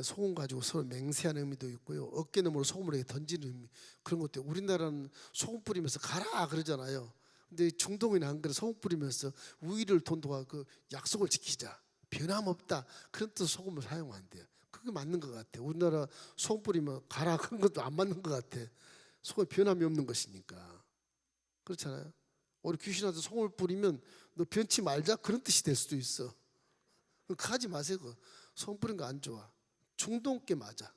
소금 가지고 서로 맹세하는 의미도 있고요. 어깨너머로 소금을 이렇게 던지는 의미, 그런 것도. 우리나라는 소금 뿌리면서 가라 그러잖아요. 근데 중동에는 안 그래. 소금 뿌리면서 우위를 돈도가 그 약속을 지키자, 변함없다, 그런 뜻 소금을 사용한대요. 그게 맞는 것 같아요. 우리나라 소금 뿌리면 가라 그런 것도 안 맞는 것 같아. 소금에 변함이 없는 것이니까. 그렇잖아요. 우리 귀신한테 소금을 뿌리면 너 변치 말자 그런 뜻이 될 수도 있어. 가지 마세요. 소금 뿌린 거 안 좋아. 중동께 맞아.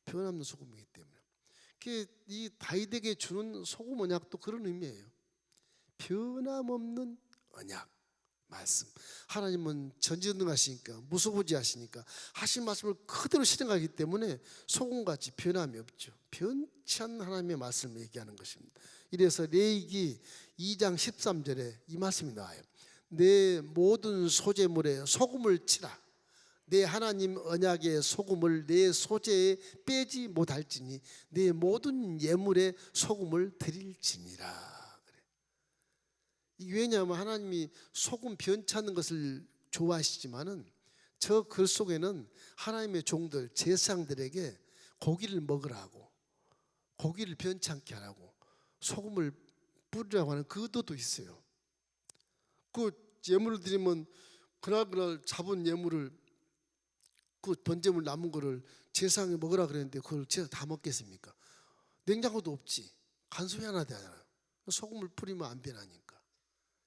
변함없는 소금이기 때문에. 이 다윗에게 주는 소금 언약도 그런 의미예요. 변함없는 언약, 말씀. 하나님은 전지전능하시니까, 무소부지하시니까 하신 말씀을 그대로 실행하기 때문에 소금같이 변함이 없죠. 변치 않는 하나님의 말씀을 얘기하는 것입니다. 이래서 레위기 2장 13절에 이 말씀이 나와요. 내 모든 소재물에 소금을 치라. 내 하나님 언약의 소금을 내 소재에 빼지 못할지니 내 모든 예물에 소금을 드릴지니라. 왜냐하면 하나님이 소금 변찮는 것을 좋아하시지만은 저 글 속에는 하나님의 종들, 제사장들에게 고기를 먹으라고, 고기를 변찮게 하라고 소금을 뿌리라고 하는 그 의도도 있어요. 그 예물을 드리면 그날 잡은 예물을, 그 번제물 남은 거를 제사장이 먹으라 그랬는데 그걸 제가 다 먹겠습니까? 냉장고도 없지. 간섭이 하나 되잖아요. 소금을 뿌리면 안 변하니까.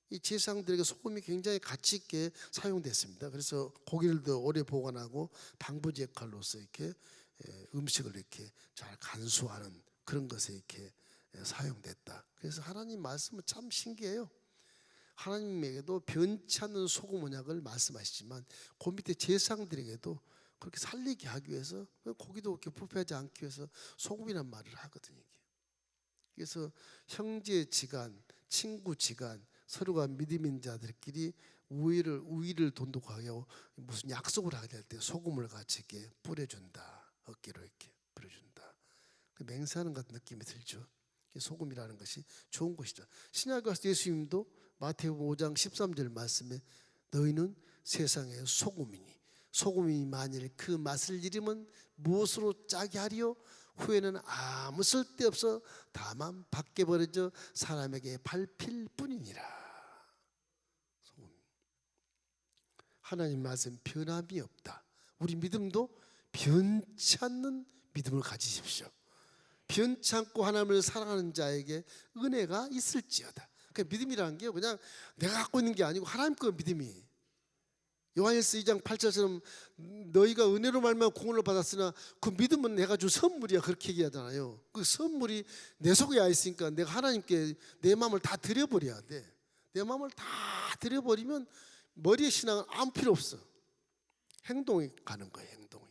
이 제사장들에게 소금이 굉장히 가치 있게 사용됐습니다. 그래서 고기를 더 오래 보관하고 방부제 역할로서 이렇게 음식을 이렇게 잘 간수하는 그런 것에 이렇게 사용됐다. 그래서 하나님 말씀은 참 신기해요. 하나님에게도 변치 않는 소금 언약을 말씀하시지만 그 밑에 제사장들에게도 그렇게 살리게 하기 위해서, 고기도 이렇게 부패하지 않기 위해서 소금이란 말을 하거든요. 그래서 형제지간, 친구지간, 서로가 믿음인 자들끼리 우위를 돈독하고 무슨 약속을 하게 될 때 소금을 같이 이렇게 뿌려준다. 어깨로 이렇게 뿌려준다. 맹세하는 같은 느낌이 들죠. 소금이라는 것이 좋은 것이죠. 신약에 와서 예수님도 마태복음 5장 13절 말씀에 너희는 세상의 소금이니 소금이 만일 그 맛을 잃으면 무엇으로 짜게 하리요? 후에는 아무 쓸데없어 다만 밖에 버려져 사람에게 밟힐 뿐이니라. 소금. 하나님 말씀 변함이 없다. 우리 믿음도 변치 않는 믿음을 가지십시오. 변치 않고 하나님을 사랑하는 자에게 은혜가 있을지어다. 그러니까 믿음이라는 게 그냥 내가 갖고 있는 게 아니고 하나님 거 믿음이 요한일서 2장 8절처럼 너희가 은혜로 말미암아 구원을 받았으나 그 믿음은 내가 준 선물이야, 그렇게 얘기하잖아요. 그 선물이 내 속에 와 있으니까 내가 하나님께 내 마음을 다 드려버려야 돼. 내 마음을 다 드려버리면 머리의 신앙은 아무 필요 없어. 행동이 가는 거예요. 행동이.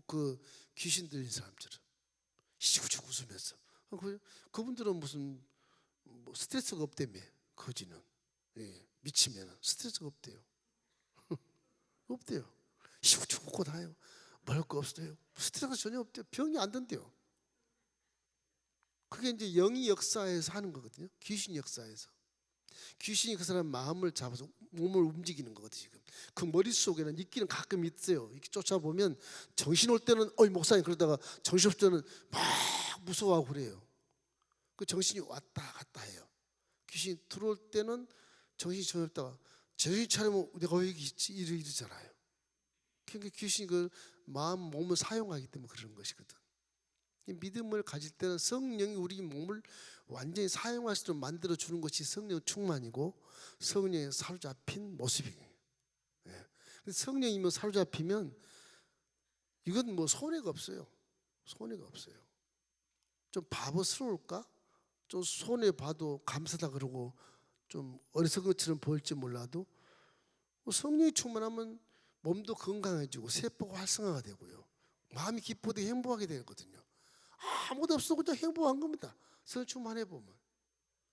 그 귀신 들린 사람처럼 시구시구 웃으면서 그분들은 무슨 뭐 스트레스가 없다며. 거지는 미치면 스트레스가 없대요. 없대요. 시구시구 웃고 다요. 먹을 거 없어요. 스트레스가 전혀 없대요. 병이 안 든대요. 그게 이제 영이 역사에서 하는 거거든요. 귀신 역사에서. 귀신이 그 사람 마음을 잡아서 몸을 움직이는 거거든요. 지금 그 머릿속에는 있기는 가끔 있어요. 이렇게 쫓아보면 정신 올 때는 어이 목사님, 그러다가 정신 없을 때는 막 무서워하고 그래요. 그 정신이 왔다 갔다 해요. 귀신이 들어올 때는 정신이 전혀 없다가 정신 차리면 내가 왜 여기 있지 이러잖아요. 그러니까 귀신이 그 마음 몸을 사용하기 때문에 그러는 것이거든. 믿음을 가질 때는 성령이 우리 몸을 완전히 사용할 수 있도록 만들어 주는 것이 성령 충만이고 성령에 사로잡힌 모습이에요. 성령이면 사로잡히면 이건 뭐 손해가 없어요. 손해가 없어요. 좀 바보스러울까? 좀 손해 봐도 감사다 그러고 좀 어리석은 것처럼 보일지 몰라도 성령이 충만하면 몸도 건강해지고 세포가 활성화가 되고요. 마음이 기쁘고 행복하게 되거든요. 아무도 없어 그냥 행복한 겁니다. 성령 충만해 보면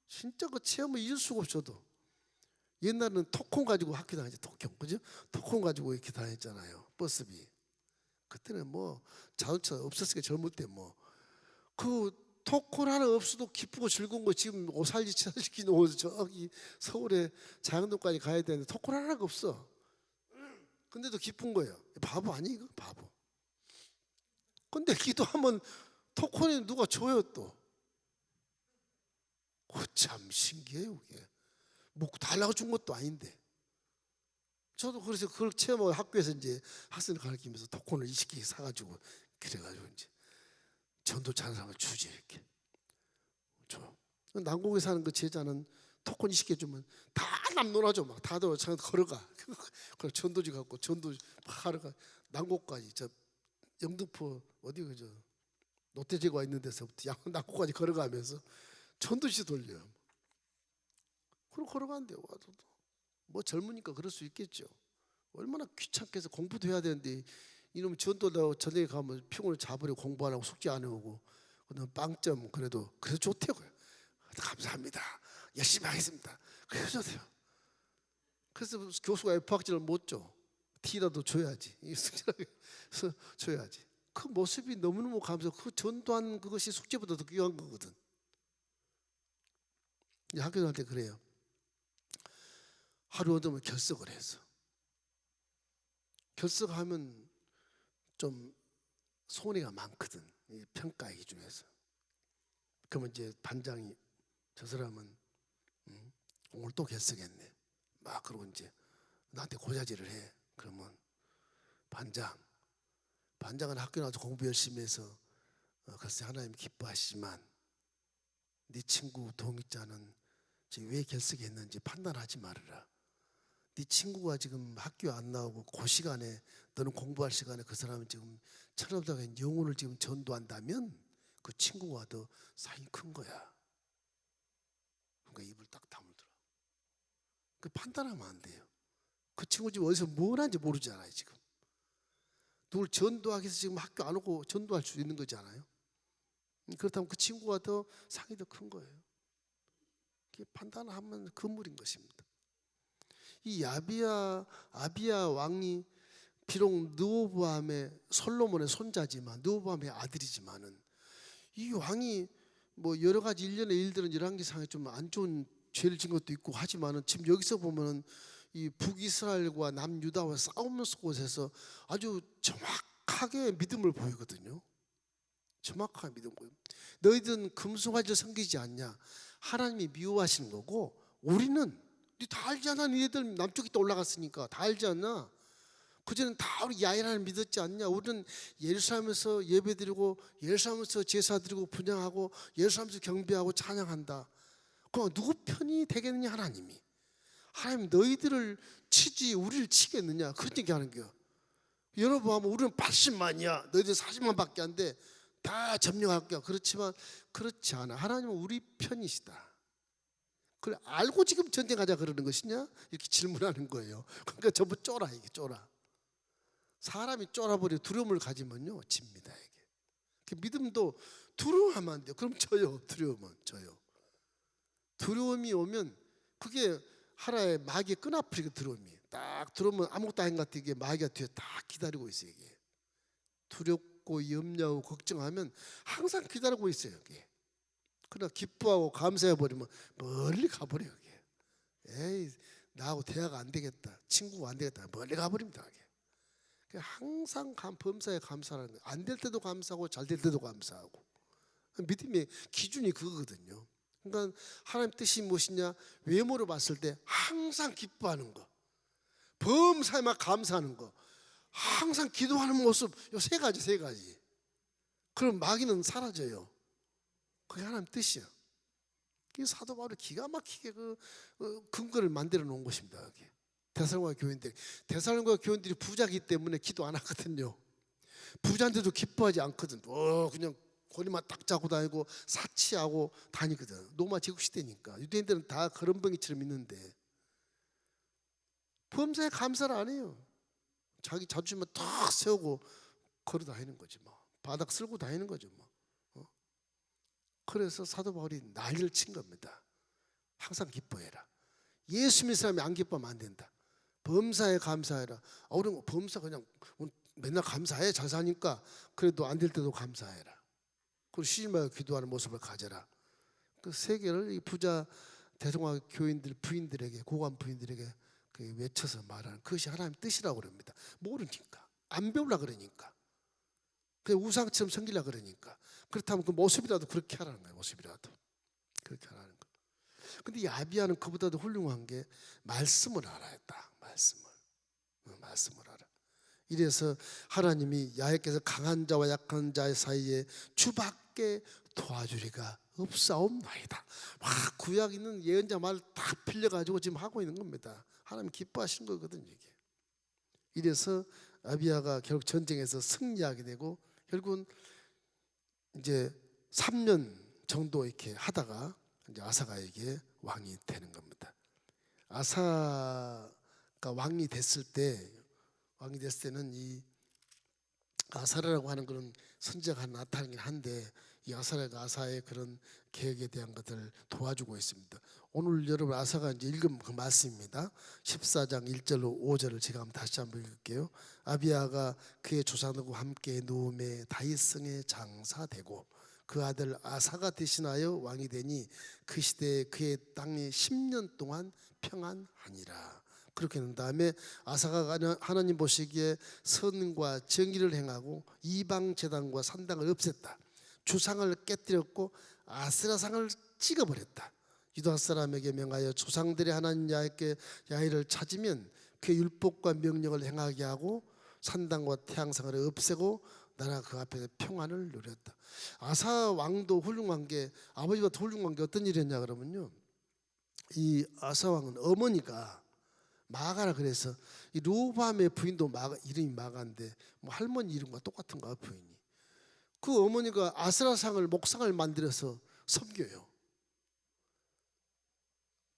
진짜 그 체험을 잊을 수가 없어도. 옛날에는 토콘 가지고 학교 다녔죠. 토콘, 그죠? 토콘 가지고 이렇게 다녔잖아요. 버스비. 그때는 뭐 자동차 없었으니까 젊을 때 뭐 그 토콘 하나 없어도 기쁘고 즐거운 거. 지금 오살지 치살지 저기 서울에 장안동까지 가야 되는데 토콘 하나가 없어. 근데도 기쁜 거예요. 바보 아니 이거 바보. 근데 기도하면 토콘이 누가 줘요 또. 참 신기해요 그게. 뭐 달라고 준 것도 아닌데. 저도 그래서 그걸 체험하고 학교에서 이제 학생을 가르치면서 토콘을 20개 사가지고 그래가지고 이제 전도 잘하는 사람을 주지 이렇게 줘. 남곡에 사는 그 제자는 토콘 20개 주면 다 남놀아줘. 막 다들 걸어가. 그걸 전도지 갖고 전도 하러 가. 남곡까지 저 영등포 어디 그저 롯데제과 있는 데서부터 남곡까지 걸어가면서 전도시 돌려. 그럼 걸어간대요. 와도 뭐 젊으니까 그럴 수 있겠죠. 얼마나 귀찮게 해서 공부도 해야 되는데 이놈 전도다고 저녁에 가면 피곤을 잡으려고 공부 안 하고 숙제 안 해오고 그다음 빵점 그래도 좋대고요. 감사합니다. 열심히 하겠습니다. 그래서 좋대요. 그래서 교수가 F학점을 못 줘. T라도 줘야지. 숙제라고 줘야지. 그 모습이 너무너무 감사하고 그 전도한 그것이 숙제보다 더 귀한 거거든. 학교 다닐 때 그래요. 하루 얻으면 결석을 해서 결석하면 좀 손해가 많거든. 이 평가의 기준에서. 그러면 이제 반장이 저 사람은 오늘 또 결석했네. 막 그러고 이제 나한테 고자질을 해. 그러면 반장은 학교 나와서 공부 열심히 해서 글쎄 하나님 기뻐하시지만 네 친구 동익자는 지금 왜 결석했는지 판단하지 말아라. 네 친구가 지금 학교 안 나오고 그 시간에 너는 공부할 시간에 그 사람은 지금 천업다가 영혼을 지금 전도한다면 그 친구가 더 사인이 큰 거야. 그러니까 입을 딱 다물더라. 그 판단하면 안 돼요. 그 친구 지금 어디서 뭘 하는지 모르잖아요. 지금 누굴 전도하기 위해서 지금 학교 안 오고 전도할 수 있는 거잖아요. 그렇다면 그 친구가 더 상이 더 큰 거예요. 판단하면 금물인 것입니다. 이 아비야 왕이 비록 르호보암의 솔로몬의 손자지만 르호보암의 아들이지만은 이 왕이 뭐 여러 가지 일련의 일들은 열왕기상에 좀 안 좋은 죄를 진 것도 있고 하지만은 지금 여기서 보면은 이 북이스라엘과 남유다와 싸움 속에서 아주 정확하게 믿음을 보이거든요. 정확하게 믿음을 보여. 너희들은 금송아지를 섬기지 않냐? 하나님이 미워하시는 거고 우리는 다 알지 않아? 니네들 남쪽에 또 올라갔으니까 다 알지 않나? 그전엔 다 우리 야훼라를 믿었지 않냐? 우리는 예루살렘에서 예배드리고 예루살렘에서 제사드리고 분향하고 예루살렘에서 경배하고 찬양한다. 그럼 누구 편이 되겠느냐? 하나님이. 하나님 너희들을 치지 우리를 치겠느냐 그런 얘기하는 거야. 여러분 하면 우리는 80만이야 너희들 40만밖에 안 돼 다 점령할 거야. 그렇지만 그렇지 않아. 하나님은 우리 편이시다. 그걸 알고 지금 전쟁하자 그러는 것이냐 이렇게 질문하는 거예요. 그러니까 전부 쫄아. 이게 쫄아. 사람이 쫄아버려 두려움을 가지면요 집니다. 이게 믿음도 두려워하면 안 돼요. 그럼 져요. 두려우면 져요. 두려움이 오면 그게 하나의 마귀의 끈아풀이고 두려움이 딱 들어오면 아무것도 아닌 것 같아. 이게 마귀가 뒤에 딱 기다리고 있어요. 이게 두렵고 염려하고 걱정하면 항상 기다리고 있어요. 이게 그러나 기뻐하고 감사해 버리면 멀리 가버려요. 이게 에이 나하고 대화가 안 되겠다 친구가 안 되겠다 멀리 가버립니다. 이게 항상 범사에 감사하는 거예요. 안 될 때도 감사하고 잘 될 때도 감사하고 믿음의 기준이 그거거든요. 그러니까 하나님 뜻이 무엇이냐 외모로 봤을 때 항상 기뻐하는 거 범사에 막 감사하는 거 항상 기도하는 모습 요 세 가지 그럼 마귀는 사라져요. 그게 하나님 뜻이야. 이 사도 바울이 기가 막히게 근거를 만들어 놓은 것입니다. 여기. 데살로니가 교인들이 부자기 때문에 기도 안 하거든요. 부자인데도 기뻐하지 않거든. 그냥 고리만 딱 짜고 다니고 사치하고 다니거든. 로마 제국 시대니까 유대인들은 다 거름병이처럼 있는데 범사에 감사를 안 해요. 자기 자존심만 딱 세우고 걸어 다니는 거지 뭐. 바닥 쓸고 다니는 거죠 뭐. 그래서 사도 바울이 난리를 친 겁니다. 항상 기뻐해라. 예수 믿는 사람이 안 기뻐하면 안 된다. 범사에 감사해라. 우리는 범사 그냥 맨날 감사해 잘 사니까 그래도 안 될 때도 감사해라. 그리고 쉬지 말고 기도하는 모습을 가져라. 그 세 개를 이 부자 대성화 교인들 부인들에게 고관 부인들에게 외쳐서 말하는 그것이 하나님 뜻이라고 그럽니다. 모르니까 안 배우려 그러니까 그냥 우상처럼 섬기려 그러니까 그렇다면 그 모습이라도 그렇게 하라는 거예요. 모습이라도 그렇게 하라는 거. 근데 이 아비야는 그보다도 훌륭한 게 말씀을 알아야 딱 말씀을 알아. 이래서 하나님이 야훼께서 강한 자와 약한 자의 사이에 주밖에 도와주리가 없사옵나이다. 막 구약 있는 예언자 말 다 빌려가지고 지금 하고 있는 겁니다. 하나님 기뻐하시는 거거든요. 이게. 이래서 아비야가 결국 전쟁에서 승리하게 되고 결국은 이제 3년 정도 이렇게 하다가 이제 아사가에게 왕이 되는 겁니다. 아사가 왕이 됐을 때는 이 아사라라고 하는 그런 선지자가 나타나긴 한데 이 아사라가 아사의 그런 계획에 대한 것을 도와주고 있습니다. 오늘 여러분 아사가 이제 읽은 그 말씀입니다. 14장 1절로 5절을 제가 다시 한번 읽을게요. 아비야가 그의 조상들과 함께 노음의 다윗성에 장사되고 그 아들 아사가 대신하여 왕이 되니 그 시대에 그의 땅이 10년 동안 평안하니라. 그렇게 한 다음에 아사가 하나님 보시기에 선과 정의를 행하고 이방 제단과 산당을 없앴다. 주상을 깨뜨렸고 아세라상을 찍어버렸다. 유다 사람에게 명하여 조상들의 하나님 야훼를 찾으면 그의 율법과 명령을 행하게 하고 산당과 태양상을 없애고 나라 그 앞에서 평안을 누렸다. 아사 왕도 훌륭한 게 아버지보다 더 훌륭한 게 어떤 일이었냐 그러면요. 이 아사 왕은 어머니가 마가라 그래서 이 로밤의 부인도 이름이 마가인데 뭐 할머니 이름과 똑같은가 부인이. 그 어머니가 아세라상을 목상을 만들어서 섬겨요.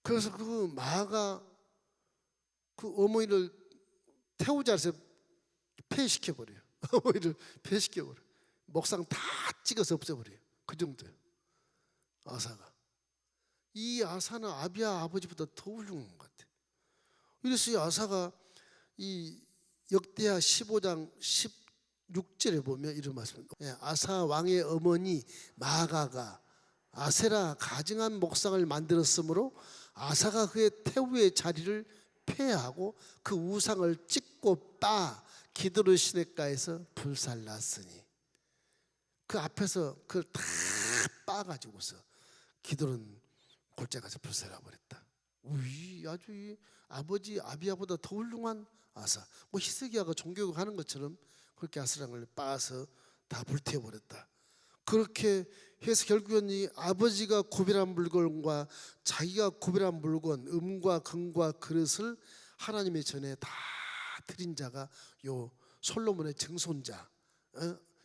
그래서 그 마가 그 어머니를 태우자 해서 폐시켜버려요. 어머니를 폐시켜버려요. 목상 다 찍어서 없애버려요. 그 정도예요. 아사가. 이 아사는 아비야 아버지보다 더 훌륭한 것 같아요. 그래서 이 아사가 이 역대하 15장 16절에 보면 이런 말씀. 아사 왕의 어머니 마가가 아세라 가증한 목상을 만들었으므로 아사가 그의 태우의 자리를 폐하고 그 우상을 찍고 빠 기드론 시냇가에서 불살랐으니 그 앞에서 그걸 다 빠가지고서 기드론 골짜기 가서 불살라버렸다. 아주 이 아버지 아비야보다 더 훌륭한 아사. 뭐 히스기야가 종교하는 것처럼 그렇게 아사랑을 빠서 다 불태워버렸다. 그렇게 해서 결국은 이 아버지가 구별한 물건과 자기가 구별한 물건, 음과 금과 그릇을 하나님의 전에 다 드린 자가 요 솔로몬의 증손자,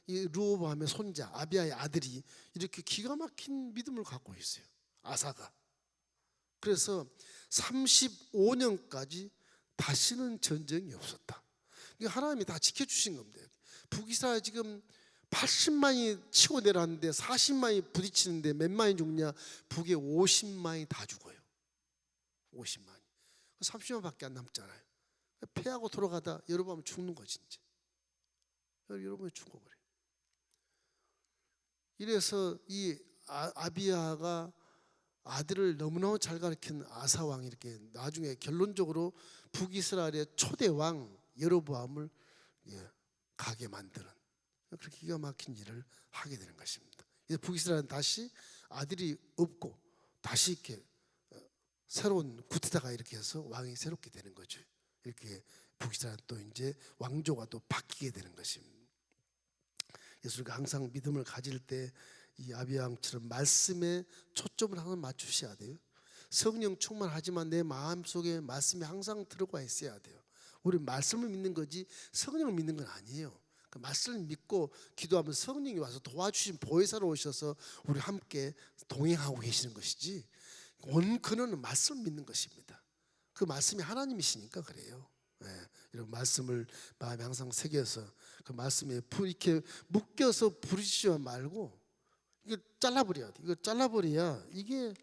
이 르호보암의 손자 아비야의 아들이 이렇게 기가 막힌 믿음을 갖고 있어요. 아사가. 그래서 35년까지 다시는 전쟁이 없었다. 하나님이 다 지켜주신 겁니다. 북이스라엘 지금 80만이 치고 내려왔는데 40만이 부딪히는데 몇 만이 죽냐? 북에 50만이 다 죽어요. 50만이. 30만밖에 안 남잖아요. 패하고 돌아가다 여러분 죽는 거지 이제. 여러분이 죽어버려요. 이래서 이 아비야가 아들을 너무너무 잘 가르친 아사 왕이 이렇게 나중에 결론적으로 북이스라엘의 초대 왕 여로보암을 가게 만드는 그렇게 기가 막힌 일을 하게 되는 것입니다. 북이스라엘은 다시 아들이 없고 다시 이렇게 새로운 구테타가 이렇게 해서 왕이 새롭게 되는 거죠. 이렇게 북이스라엘은 또 이제 왕조가 또 바뀌게 되는 것입니다. 그래서 우리가 항상 믿음을 가질 때 이 아비야 왕처럼 말씀에 초점을 항상 맞추셔야 돼요. 성령 충만하지만 내 마음속에 말씀이 항상 들어가 있어야 돼요. 우리 말씀을 믿는 거지 성령을 믿는 건 아니에요. 그 말씀을 믿고 기도하면 성령이 와서 도와주신 보혜사로 오셔서 우리 함께 동행하고 계시는 것이지 원 근원은 말씀을 믿는 것입니다. 그 말씀이 하나님이시니까 그래요. 이런 말씀을 마음에 항상 새겨서 그 말씀에 이렇게 묶여서 부르시지 말고 이거 잘라버려야 돼. 이거 잘라버려야 이게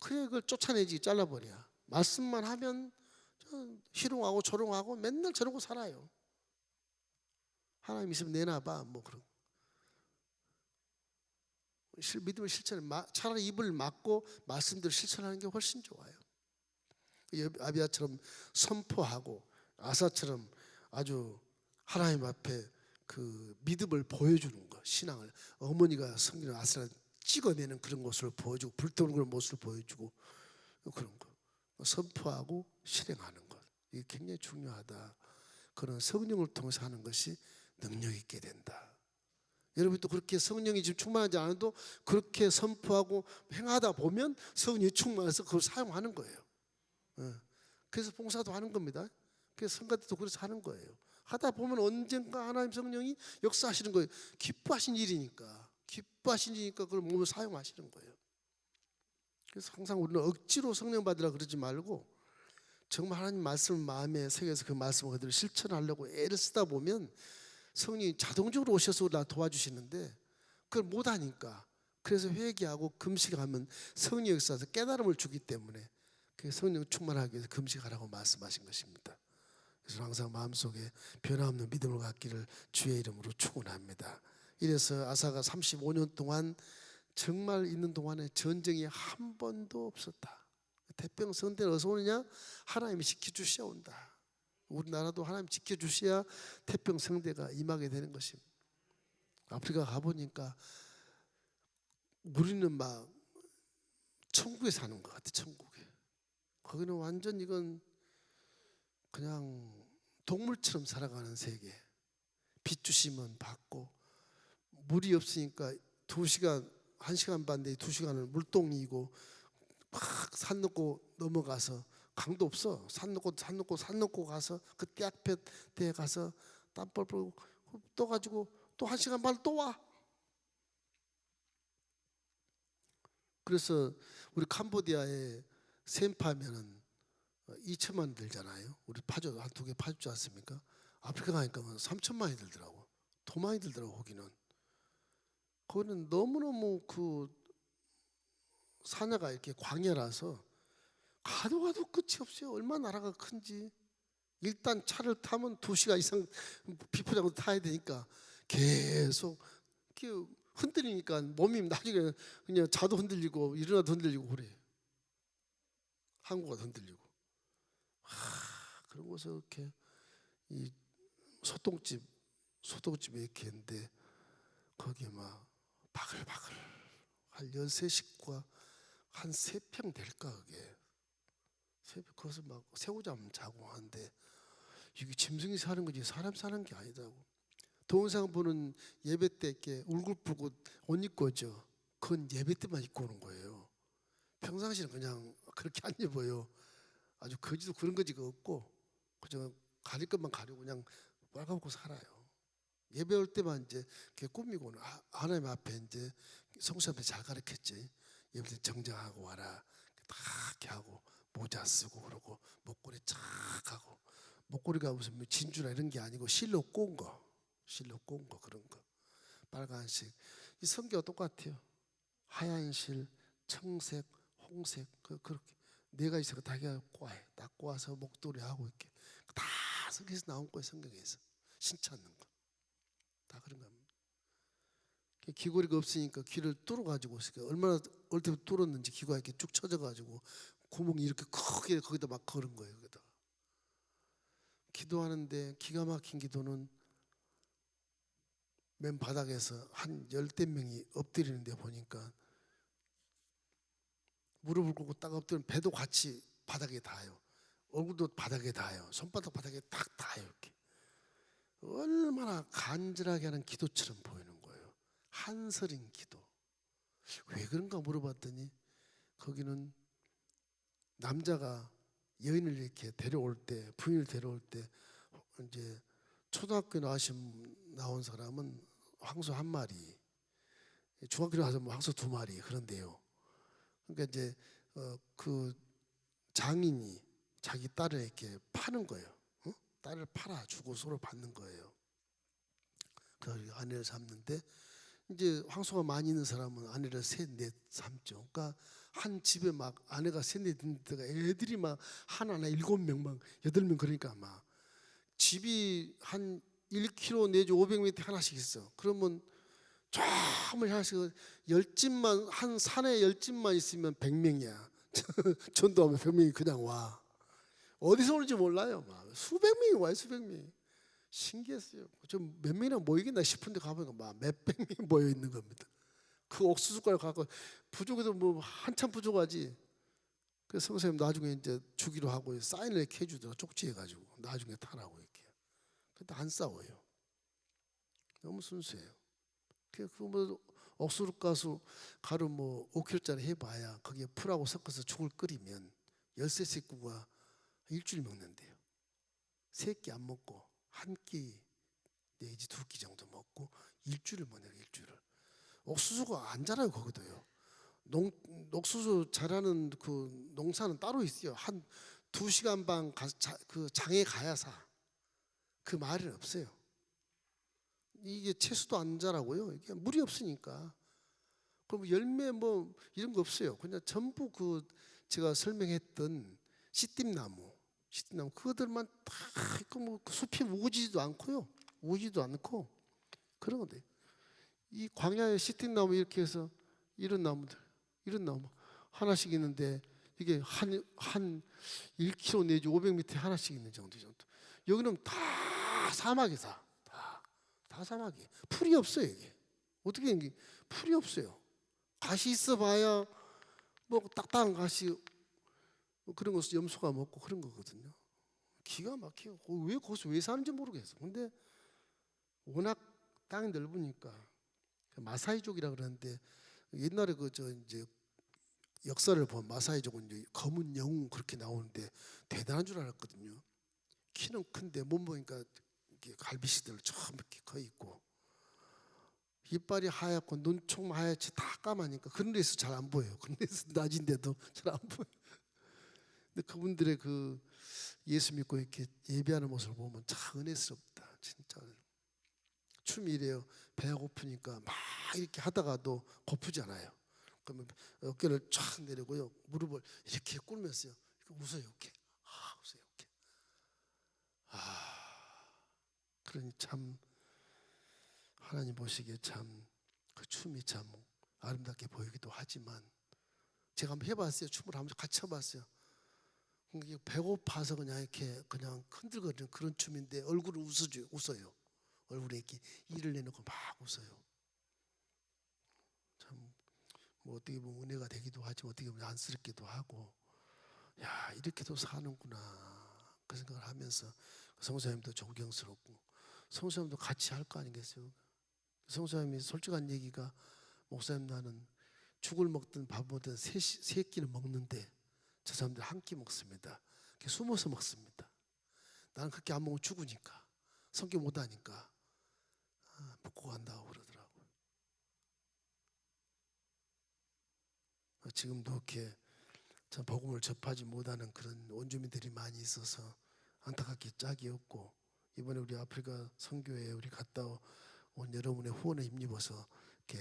그래 그걸 쫓아내지. 잘라버려야 말씀만 하면 희롱하고 조롱하고 맨날 저러고 살아요. 하나님 있으면 내놔봐 뭐 그런 믿음을 실천을 차라리 입을 막고 말씀대로 실천하는 게 훨씬 좋아요. 아비야처럼 선포하고 아사처럼 아주 하나님 앞에 그 믿음을 보여주는 것, 신앙을 어머니가 성경 아사를 찍어내는 그런 모습을 보여주고 불태우는 그런 모습을 보여주고 그런 것 선포하고 실행하는 것 이게 굉장히 중요하다. 그런 성령을 통해서 하는 것이 능력 있게 된다. 여러분도 그렇게 성령이 지금 충만하지 않아도 그렇게 선포하고 행하다 보면 성령이 충만해서 그걸 사용하는 거예요. 그래서 봉사도 하는 겁니다. 그래서 성가대도 그래서 하는 거예요. 하다 보면 언젠가 하나님 성령이 역사하시는 거예요. 기뻐하신 일이니까 그걸 몸을 사용하시는 거예요. 그래서 항상 우리는 억지로 성령 받으라 그러지 말고 정말 하나님 말씀을 마음에 새겨서 그 말씀을 그대로 실천하려고 애를 쓰다 보면 성령이 자동적으로 오셔서 나 도와주시는데 그걸 못하니까 그래서 회개하고 금식하면 성령이 역사해서 깨달음을 주기 때문에 그 성령 충만하기 위해서 금식하라고 말씀하신 것입니다. 그래서 항상 마음속에 변함없는 믿음을 갖기를 주의 이름으로 축원합니다. 이래서 아사가 35년 동안 정말 있는 동안에 전쟁이 한 번도 없었다. 태평성대는 어디서 오느냐? 하나님이 지켜주셔야 온다. 우리나라도 하나님 지켜주셔야 태평성대가 임하게 되는 것입니다. 아프리카 가보니까 우리는 막 천국에 사는 것 같아. 천국에. 거기는 완전 이건 그냥 동물처럼 살아가는 세계. 빛 주시면 받고 물이 없으니까 2시간 1시간 반 내에 2시간을 물동이고 막 산 넘고 넘어가서 강도 없어. 산 넘고 가서 그 떼약볕에 가서 땀 뻘뻘 떠가지고 또 1시간 반 또 와. 그래서 우리 캄보디아에 샘파면은 2천만 원 들잖아요. 우리 파주 한 2개 파주지 않습니까? 아프리카 가니까 3천만 원이 들더라고. 더 많이 들더라고 거기는. 거기는 너무너무 그 산야가 이렇게 광야라서 가도 끝이 없어요. 얼마나 나라가 큰지. 일단 차를 타면 2시간 이상 비포장도 타야 되니까 계속 이렇게 흔들리니까 몸이 나중에 그냥 자도 흔들리고 일어나도 흔들리고 그래. 한국어도 흔들리고. 그런 곳에 이렇게 이 소똥집에 이렇게 했는데 거기에 막 바글바글 한 13식구가 한 3평 될까 그게. 거기서 막 새우잠 자고 하는데 이게 짐승이 사는 거지 사람 사는 게 아니다고. 동영상 보는 예배 때 이렇게 울긋불긋 옷 입고 오죠. 그건 예배 때만 입고 오는 거예요. 평상시는 그냥 그렇게 안 입어요. 아주 거지도 그런 거지가 없고 그저 가릴 것만 가리고 그냥 빨가벗고 살아요. 예배 올 때만 이제 이렇게 꾸미고는 하나님 앞에 이제 성수 앞에 잘 가르쳤지. 예배 때 정정하고 와라. 다 이렇게 하고 모자 쓰고 그러고 목걸이 착 하고 목걸이가 무슨 뭐 진주나 이런 게 아니고 실로 꼬은 거, 실로 꼬은 거 그런 거. 빨간색. 이 성교가 똑같아요. 하얀 실, 청색, 홍색 그렇게 네 가지 색을 다 꼬아요. 딱 꼬아서 목도리 하고 이렇게 다 성경에서 나온 거예요. 성경에서 신치 않는 거. 다 그런 겁니다. 귀걸이가 없으니까 귀를 뚫어가지고 얼마나 어릴 때부터 뚫었는지 귀가 이렇게 쭉 쳐져가지고 구멍이 이렇게 크게 거기다 막 걸은 거예요. 거기다 기도하는데 기가 막힌 기도는 맨 바닥에서 한 10대 명이 엎드리는 데 보니까 무릎을 꿇고 딱 엎드리면 배도 같이 바닥에 닿아요. 얼굴도 바닥에 닿아요. 손바닥 바닥에 딱 닿아요. 이렇게. 얼마나 간절하게 하는 기도처럼 보이는 거예요. 한설인 기도. 왜 그런가 물어봤더니 거기는 남자가 여인을 이렇게 데려올 때, 부인을 데려올 때 이제 초등학교 나온 사람은 황소 1마리, 중학교 나와서 황소 2마리 그런데요. 그러니까 이제 그 장인이 자기 딸을 이렇게 파는 거예요. 어? 딸을 팔아 주고 서로 받는 거예요. 그 아내를 삼는데 이제 황소가 많이 있는 사람은 아내를 셋, 넷 삼죠. 그러니까 한 집에 막 아내가 셋, 넷 있는 데가 애들이 막 하나나 7명, 막 8명 그러니까 막 집이 한 1km 내지 500m 하나씩 있어. 그러면 쫙을 하나씩 10집만 한 산에 10집만 있으면 100명이야. 전도하면 100명이 그냥 와. 어디서 오는지 몰라요. 막 수백 명이 와요. 수백 명이. 신기했어요. 좀 몇 명이나 모이겠나 싶은데 가보니까 막 몇백 명이 모여 있는 겁니다. 그 옥수수가루 갖고 부족해도 뭐 한참 부족하지. 그래서 성사님 나중에 이제 주기로 하고 사인을 이렇게 해주더라. 쪽지해가지고 나중에 타라고 이렇게. 근데 안 싸워요. 너무 순수해요. 그뭐 옥수수 가루 뭐 5kg짜리 해봐야 거기에 풀하고 섞어서 죽을 끓이면 13 식구가 일주일 먹는데요. 3끼 안 먹고 한 끼 내지 2끼 정도 먹고 일주일을 먹네요. 일주일을. 옥수수가 안 자라요. 거기도요. 옥수수 자라는 그 농사는 따로 있어요. 한 2시간 반 그 장에 가야 사. 그 말은 없어요. 이게 채소도 안 자라고요. 이게 물이 없으니까. 그럼 열매 뭐 이런 거 없어요. 그냥 전부 그 제가 설명했던 씨띠나무 그것들만 다 있고 뭐 숲이 우거지지도 않고요. 우지도 않고 그런 건데 이 광야에 씨띠나무 이렇게 해서 이런 나무 하나씩 있는데 이게 한 1km 내지 500m 하나씩 있는 정도. 여기는 다 사막이다. 다 사막이. 풀이 없어요. 이게 어떻게 이게 풀이 없어요. 가시 있어봐야 뭐 딱딱한 가시 그런 것을 염소가 먹고 그런 거거든요. 기가 막히고 왜 거기서 왜 사는지 모르겠어. 근데 워낙 땅이 넓으니까 마사이족이라 그러는데 옛날에 그 저 이제 역사를 보면 마사이족은 이제 검은 영웅 그렇게 나오는데 대단한 줄 알았거든요. 키는 큰데 몸 보니까 이렇게 갈비씨들 처음 이렇게 커 있고 이빨이 하얗고 눈총 하얗지 다 까마니까 그런 데서 잘 안 보여요. 그런 데서 낮인데도 잘 안 보여. 근데 그분들의 그 예수 믿고 이렇게 예배하는 모습을 보면 참 은혜스럽다. 진짜. 춤이 이래요. 배가 고프니까 막 이렇게 하다가도 고프지 않아요. 그러면 어깨를 쫙 내리고요. 무릎을 이렇게 꿇으면서요. 이렇게 웃어요. 이렇게. 웃어요. 이렇게. 그러니 참 하나님 보시기에 참 그 춤이 참 아름답게 보이기도 하지만 제가 한번 해봤어요. 춤을 한번 같이 해봤어요. 배고파서 그냥 이렇게 그냥 흔들거리는 그런 춤인데 얼굴을 웃어요. 얼굴에 이렇게 이를 내놓고 막 웃어요. 참 뭐 어떻게 보면 은혜가 되기도 하지만 어떻게 보면 안쓰럽기도 하고 야 이렇게도 사는구나 그 생각을 하면서 성사님도 존경스럽고 성사님도 같이 할 거 아니겠어요? 성사님이 솔직한 얘기가 목사님 나는 죽을 먹든 밥 먹든 세 끼를 먹는데 저 사람들 한 끼 먹습니다. 숨어서 먹습니다. 나는 그렇게 안 먹으면 죽으니까 성격 못하니까 먹고 간다고 그러더라고요. 지금도 이렇게 참 복음을 접하지 못하는 그런 원주민들이 많이 있어서 안타깝게 짝이 없고 이번에 우리 아프리카 선교회 우리 갔다 온 여러분의 후원에 힘입어서 이렇게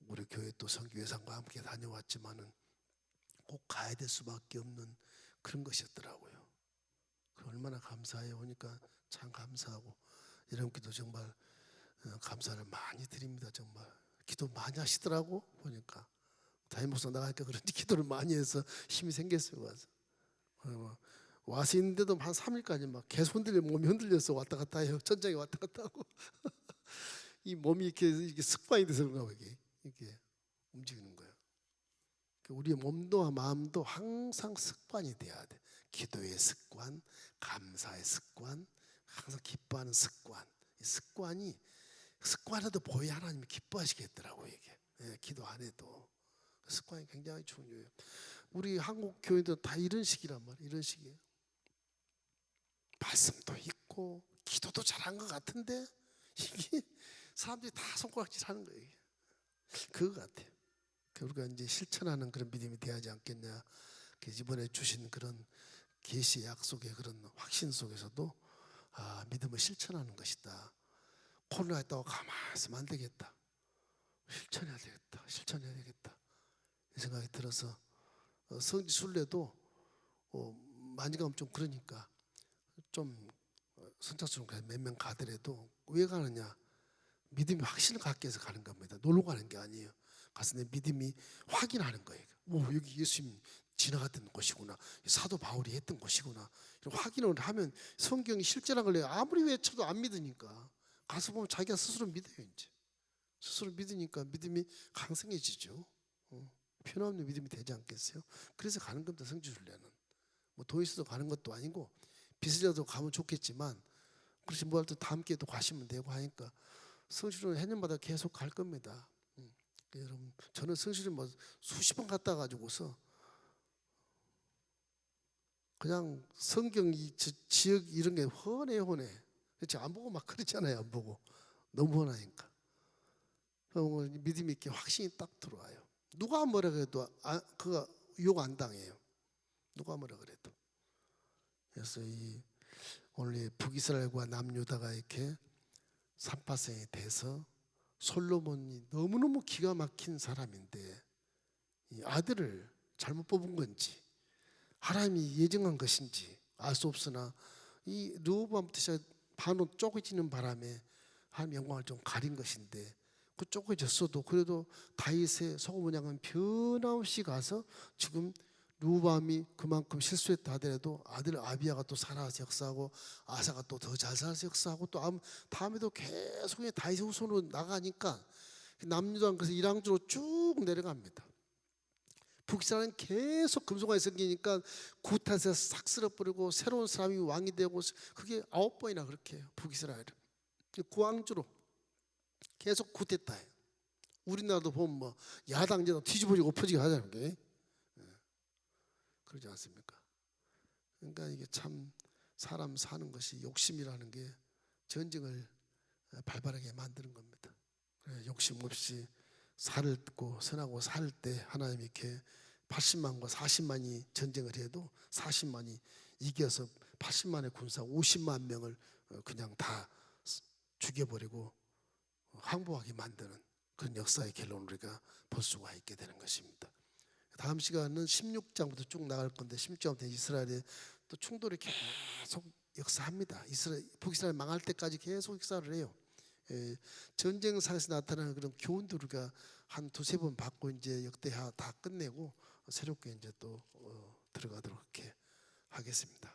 우리 교회 또 선교 예산과 함께 다녀왔지만은 꼭 가야 될 수밖에 없는 그런 것이었더라고요. 얼마나 감사해요. 오니까 참 감사하고 여러분께도 정말 감사를 많이 드립니다. 정말 기도 많이 하시더라고 보니까 담임 목사 나가니까 그런지 기도를 많이 해서 힘이 생겼어요. 와서 있는데도 한 3일까지 막 계속 몸이 흔들려서 왔다 갔다 해요. 천장에 왔다 갔다 하고 이 몸이 이렇게 습관이 돼서 그런가 봐 이게 움직이는 거예요. 우리의 몸도 마음도 항상 습관이 돼야 돼. 기도의 습관, 감사의 습관, 항상 기뻐하는 습관. 이 습관에도 보여야 하나님이 기뻐하시겠더라고 이게. 기도 안 해도 습관이 굉장히 중요해요. 우리 한국 교회도 다 이런 식이란 말이에요. 이런 식이에요. 말씀도 있고 기도도 잘한 것 같은데 이게 사람들이 다 손가락질하는 거예요. 그거 같아요. 우리가 이제 실천하는 그런 믿음이 돼야지 않겠냐. 이번에 주신 그런 계시의 약속의 그런 확신 속에서도 믿음을 실천하는 것이다. 코로나 있다고 가만히 있으면 안 되겠다. 실천해야 되겠다. 이 생각이 들어서 성지 순례도 많이 가면 좀 그러니까 좀 선착순 몇 명 가더라도 왜 가느냐? 믿음이 확신을 갖기 위해서 가는 겁니다. 놀러 가는 게 아니에요. 가서 내 믿음이 확인하는 거예요. 여기 예수님 지나갔던 곳이구나. 사도 바울이 했던 곳이구나. 확인을 하면 성경이 실제라는 걸 아무리 외쳐도 안 믿으니까 가서 보면 자기가 스스로 믿어요. 이제 스스로 믿으니까 믿음이 강성해지죠. 편없는 믿음이 되지 않겠어요? 그래서 가는 겁니다. 성지순례는 돈 있어서 가는 것도 아니고 빚이라도 가면 좋겠지만 그렇지 뭐 할 때 다 함께 또 가시면 되고 하니까 성지순례 해년마다 계속 갈 겁니다. 여러분 저는 성지순례 수십 번 갔다 가지고서 그냥 성경 지역 이런 게 훤해. 그렇지 안 보고 막 그러잖아요. 안 보고 너무 훤하니까 믿음이 이렇게 확신이 딱 들어와요. 누가 뭐라 그래도 그가 욕 안 당해요. 누가 뭐라 그래도. 그래서 오늘 북이스라엘과 남유다가 이렇게 삼파생이 돼서 솔로몬이 너무너무 기가 막힌 사람인데 이 아들을 잘못 뽑은 건지 하나님이 예정한 것인지 알 수 없으나 이 르호보암부터 반으로 쪼개지는 바람에 하나님 영광을 좀 가린 것인데 그 쪼개졌어도 그래도 다윗의 소금 왕은 변함없이 가서 지금 르호보암이 그만큼 실수했다 하더라도 아들 아비야가 또 살아서 역사하고 아사가 또 더 잘 살아서 역사하고 또 다음에도 계속 다윗의 후손으로 나가니까 남유다는 그래서 일왕주로 쭉 내려갑니다. 북이스라엘은 계속 금송아지 생기니까 구탄에서 싹 쓸어버리고 새로운 사람이 왕이 되고 그게 9번이나 그렇게 해요. 북이스라엘은 구왕주로 계속 구태타해요. 우리나라도 보면 야당제도 뒤집어지고 엎어지게 하잖아요. 그러지 않습니까? 그러니까 이게 참 사람 사는 것이 욕심이라는 게 전쟁을 발발하게 만드는 겁니다. 욕심 없이 살고 선하고 살 때 하나님이 이렇게 80만과 40만이 전쟁을 해도 40만이 이겨서 80만의 군사 50만 명을 그냥 다 죽여버리고 항복하게 만드는 그런 역사의 결론을 우리가 볼 수가 있게 되는 것입니다. 다음 시간은 16장부터 쭉 나갈 건데 16장부터 이스라엘의 또 충돌이 계속 역사합니다. 북이스라엘 망할 때까지 계속 역사를 해요. 전쟁상에서 나타나는 그런 교훈들 우리가 한 두세 번 받고 이제 역대하 다 끝내고 새롭게 이제 또 들어가도록 이렇게 하겠습니다.